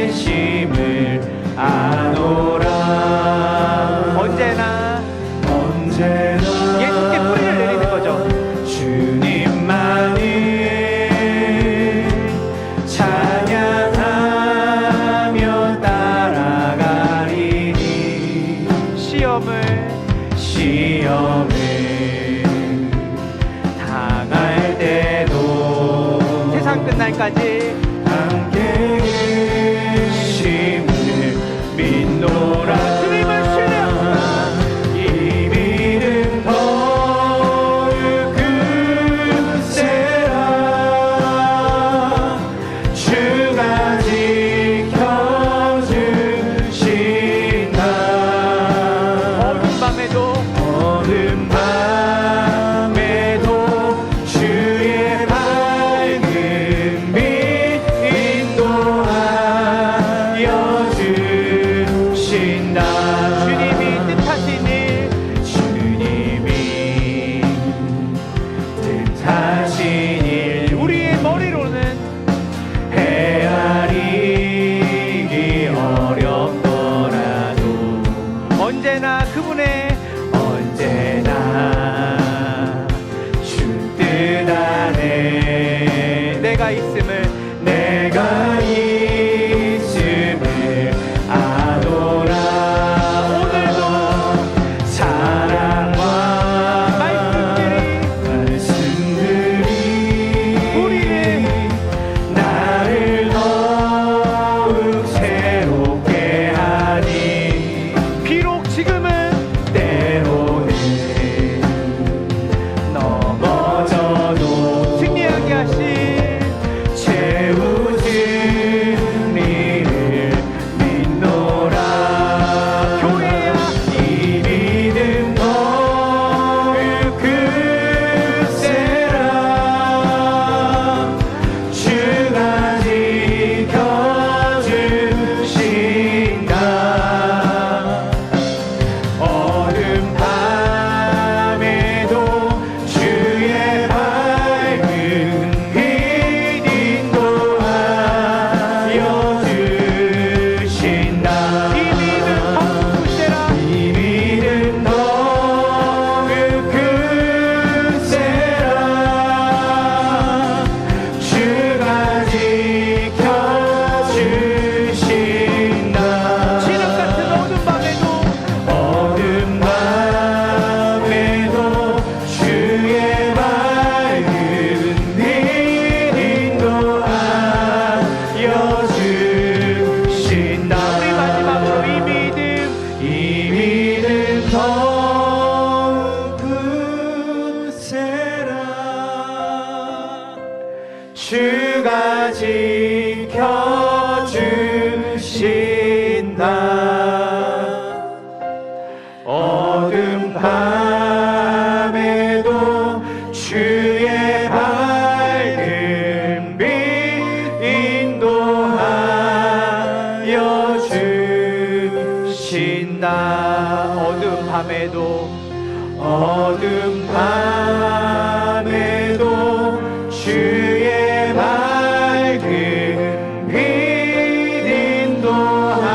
계심을 아노라. 언제나 예수께 뿌리를 내리는 거죠. 주님만을 찬양하며 따라가리니 시험을 당할 때도 세상 끝날까지 함께 계심을 믿노라. 주님을 신뢰하노라. 이 믿음 더욱 굳세라. 주가 지켜주신다. 어두운 밤에도 주의 밝은 빛 인도하여 주신다. 주님이 뜻하신 일, 우리의 머리로는 헤아리기 어렵더라도 언제나 주 뜻 안에 내가 있음을 아노라. 오늘도 사랑과 말씀들이 우리의 나를 더욱 새롭게 하니 비록 지금은 때로는 넘어져도 승리하게 하실 채우실 지켜주신다. 어둠 밤에도 주의 밝은 빛 인도하여 주신다. 어둠 밤에도 주의 밝은 빛 인도하여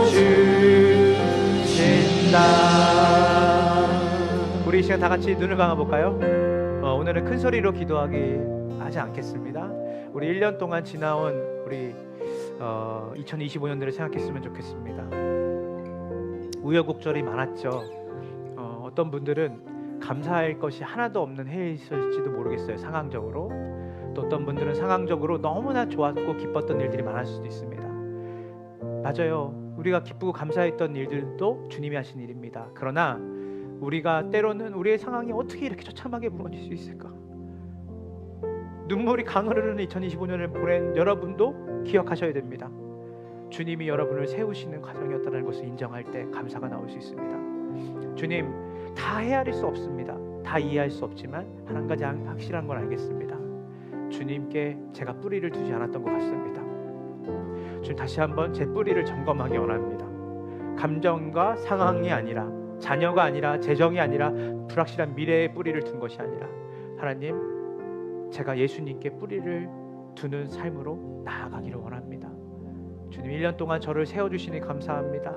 주신다. 우리 이 시간 다 같이 눈을 감아볼까요? 오늘은 큰 소리로 기도하지 않겠습니다. 우리 1년 동안 지나온 우리 2025년도를 생각했으면 좋겠습니다. 우여곡절이 많았죠. 어떤 분들은 감사할 것이 하나도 없는 해에 있을지도 모르겠어요. 상황적으로. 또 어떤 분들은 상황적으로 너무나 좋았고 기뻤던 일들이 많을 수도 있습니다. 맞아요. 우리가 기쁘고 감사했던 일들도 주님이 하신 일입니다. 그러나 우리가 때로는 우리의 상황이 어떻게 이렇게 처참하게 무너질 수 있을까? 눈물이 강을 흐르는 2025년을 보낸 여러분도 기억하셔야 됩니다. 주님이 여러분을 세우시는 과정이었다는 것을 인정할 때 감사가 나올 수 있습니다. 주님, 다 헤아릴 수 없습니다. 다 이해할 수 없지만 한 가지 확실한 건 알겠습니다. 주님께 제가 뿌리를 두지 않았던 것 같습니다. 주님, 다시 한번 제 뿌리를 점검하기 원합니다. 감정과 상황이 아니라, 자녀가 아니라, 재정이 아니라, 불확실한 미래의 뿌리를 둔 것이 아니라, 하나님, 제가 예수님께 뿌리를 두는 삶으로 나아가기를 원합니다. 주님, 1년 동안 저를 세워주시니 감사합니다.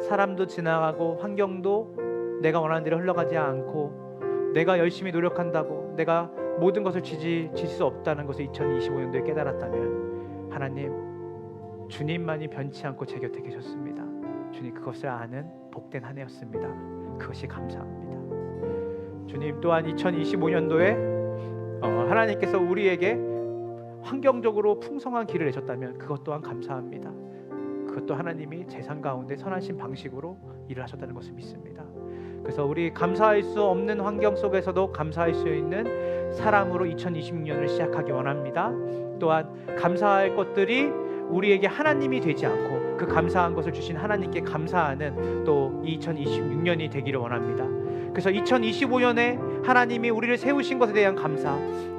사람도 지나가고 환경도 내가 원하는 대로 흘러가지 않고 내가 열심히 노력한다고 내가 모든 것을 지질 수 없다는 것을 2025년도에 깨달았다면, 하나님, 주님만이 변치 않고 제 곁에 계셨습니다. 주님, 그것을 아는 복된 한 해였습니다. 그것이 감사합니다. 주님, 또한 2025년도에 하나님께서 우리에게 환경적으로 풍성한 길을 내셨다면 그것 또한 감사합니다. 그것도 하나님이 재산 가운데 선하신 방식으로 일을 하셨다는 것을 믿습니다. 그래서 우리 감사할 수 없는 환경 속에서도 감사할 수 있는 사람으로 2026년을 시작하기 원합니다. 또한 감사할 것들이 우리에게 하나님이 되지 않고 그 감사한 것을 주신 하나님께 감사하는 또 2026년이 되기를 원합니다. 그래서 2025년에 하나님이 우리를 세우신 것에 대한 감사,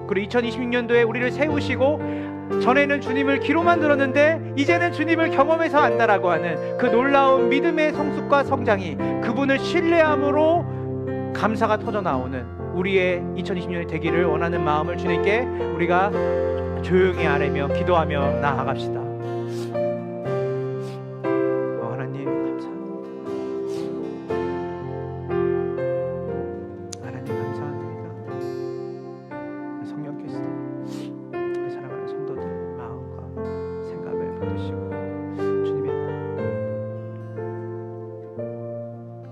그리고 2026년도에 우리를 세우시고 전에는 주님을 귀로만 들었는데 이제는 주님을 경험해서 안다라고 하는 그 놀라운 믿음의 성숙과 성장이, 그분을 신뢰함으로 감사가 터져나오는 우리의 2026년이 되기를 원하는 마음을 주님께 우리가 조용히 아뢰며 기도하며 나아갑시다. 하나님 감사합니다. 하나님 감사합니다. 성령께서 우리 사랑하는 성도들 마음과 생각을 받으시고 주님의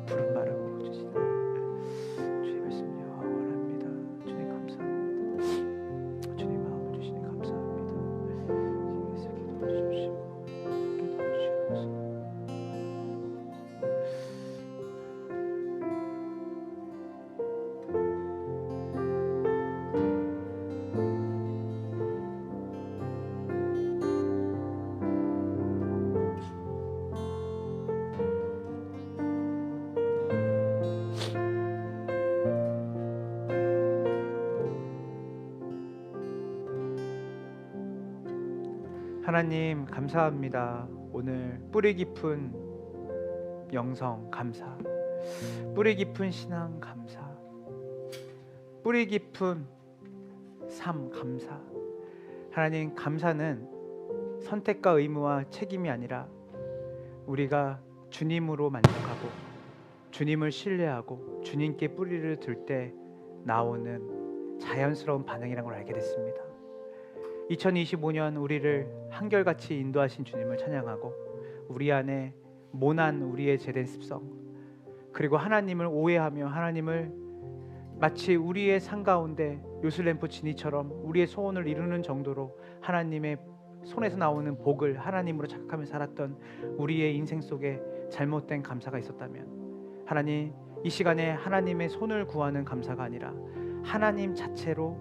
푸른 말을 먹어주시는 주의 말씀을 원합니다. 주님 감사합니다. 주님 마음을 주시니 감사합니다. 주님께서 기도해 주시고 기도해 주시옵소서. 하나님 감사합니다. 오늘 뿌리 깊은 영성 감사, 뿌리 깊은 신앙 감사, 뿌리 깊은 삶 감사. 하나님, 감사는 선택과 의무와 책임이 아니라 우리가 주님으로 만족하고 주님을 신뢰하고 주님께 뿌리를 둘 때 나오는 자연스러운 반응이라는 걸 알게 됐습니다. 2025년 우리를 한결같이 인도하신 주님을 찬양하고 우리 안에 모난 우리의 죄된 습성, 그리고 하나님을 오해하며 하나님을 마치 우리의 삶 가운데 요술램프 지니처럼 우리의 소원을 이루는 정도로 하나님의 손에서 나오는 복을 하나님으로 착각하며 살았던 우리의 인생 속에 잘못된 감사가 있었다면, 하나님, 이 시간에 하나님의 손을 구하는 감사가 아니라 하나님 자체로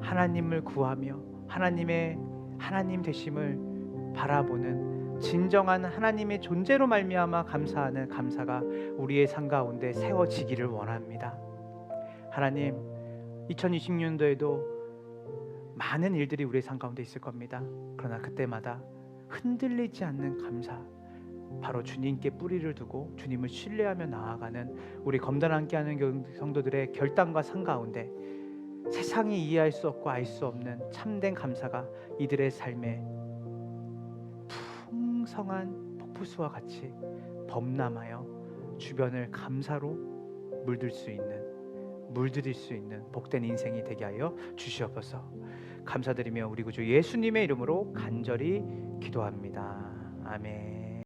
하나님을 구하며 하나님 되심을 바라보는 진정한 하나님의 존재로 말미암아 감사하는 감사가 우리의 삶 가운데 세워지기를 원합니다. 하나님, 2020년도에도 많은 일들이 우리의 삶 가운데 있을 겁니다. 그러나 그때마다 흔들리지 않는 감사, 바로 주님께 뿌리를 두고 주님을 신뢰하며 나아가는 우리 검단 함께하는 성도들의 결단과 삶 가운데 세상이 이해할 수 없고 알 수 없는 참된 감사가 이들의 삶에 풍성한 폭포수와 같이 범람하여 주변을 감사로 물들일 수 있는 복된 인생이 되게 하여 주시옵소서. 감사드리며 우리 구주 예수님의 이름으로 간절히 기도합니다. 아멘.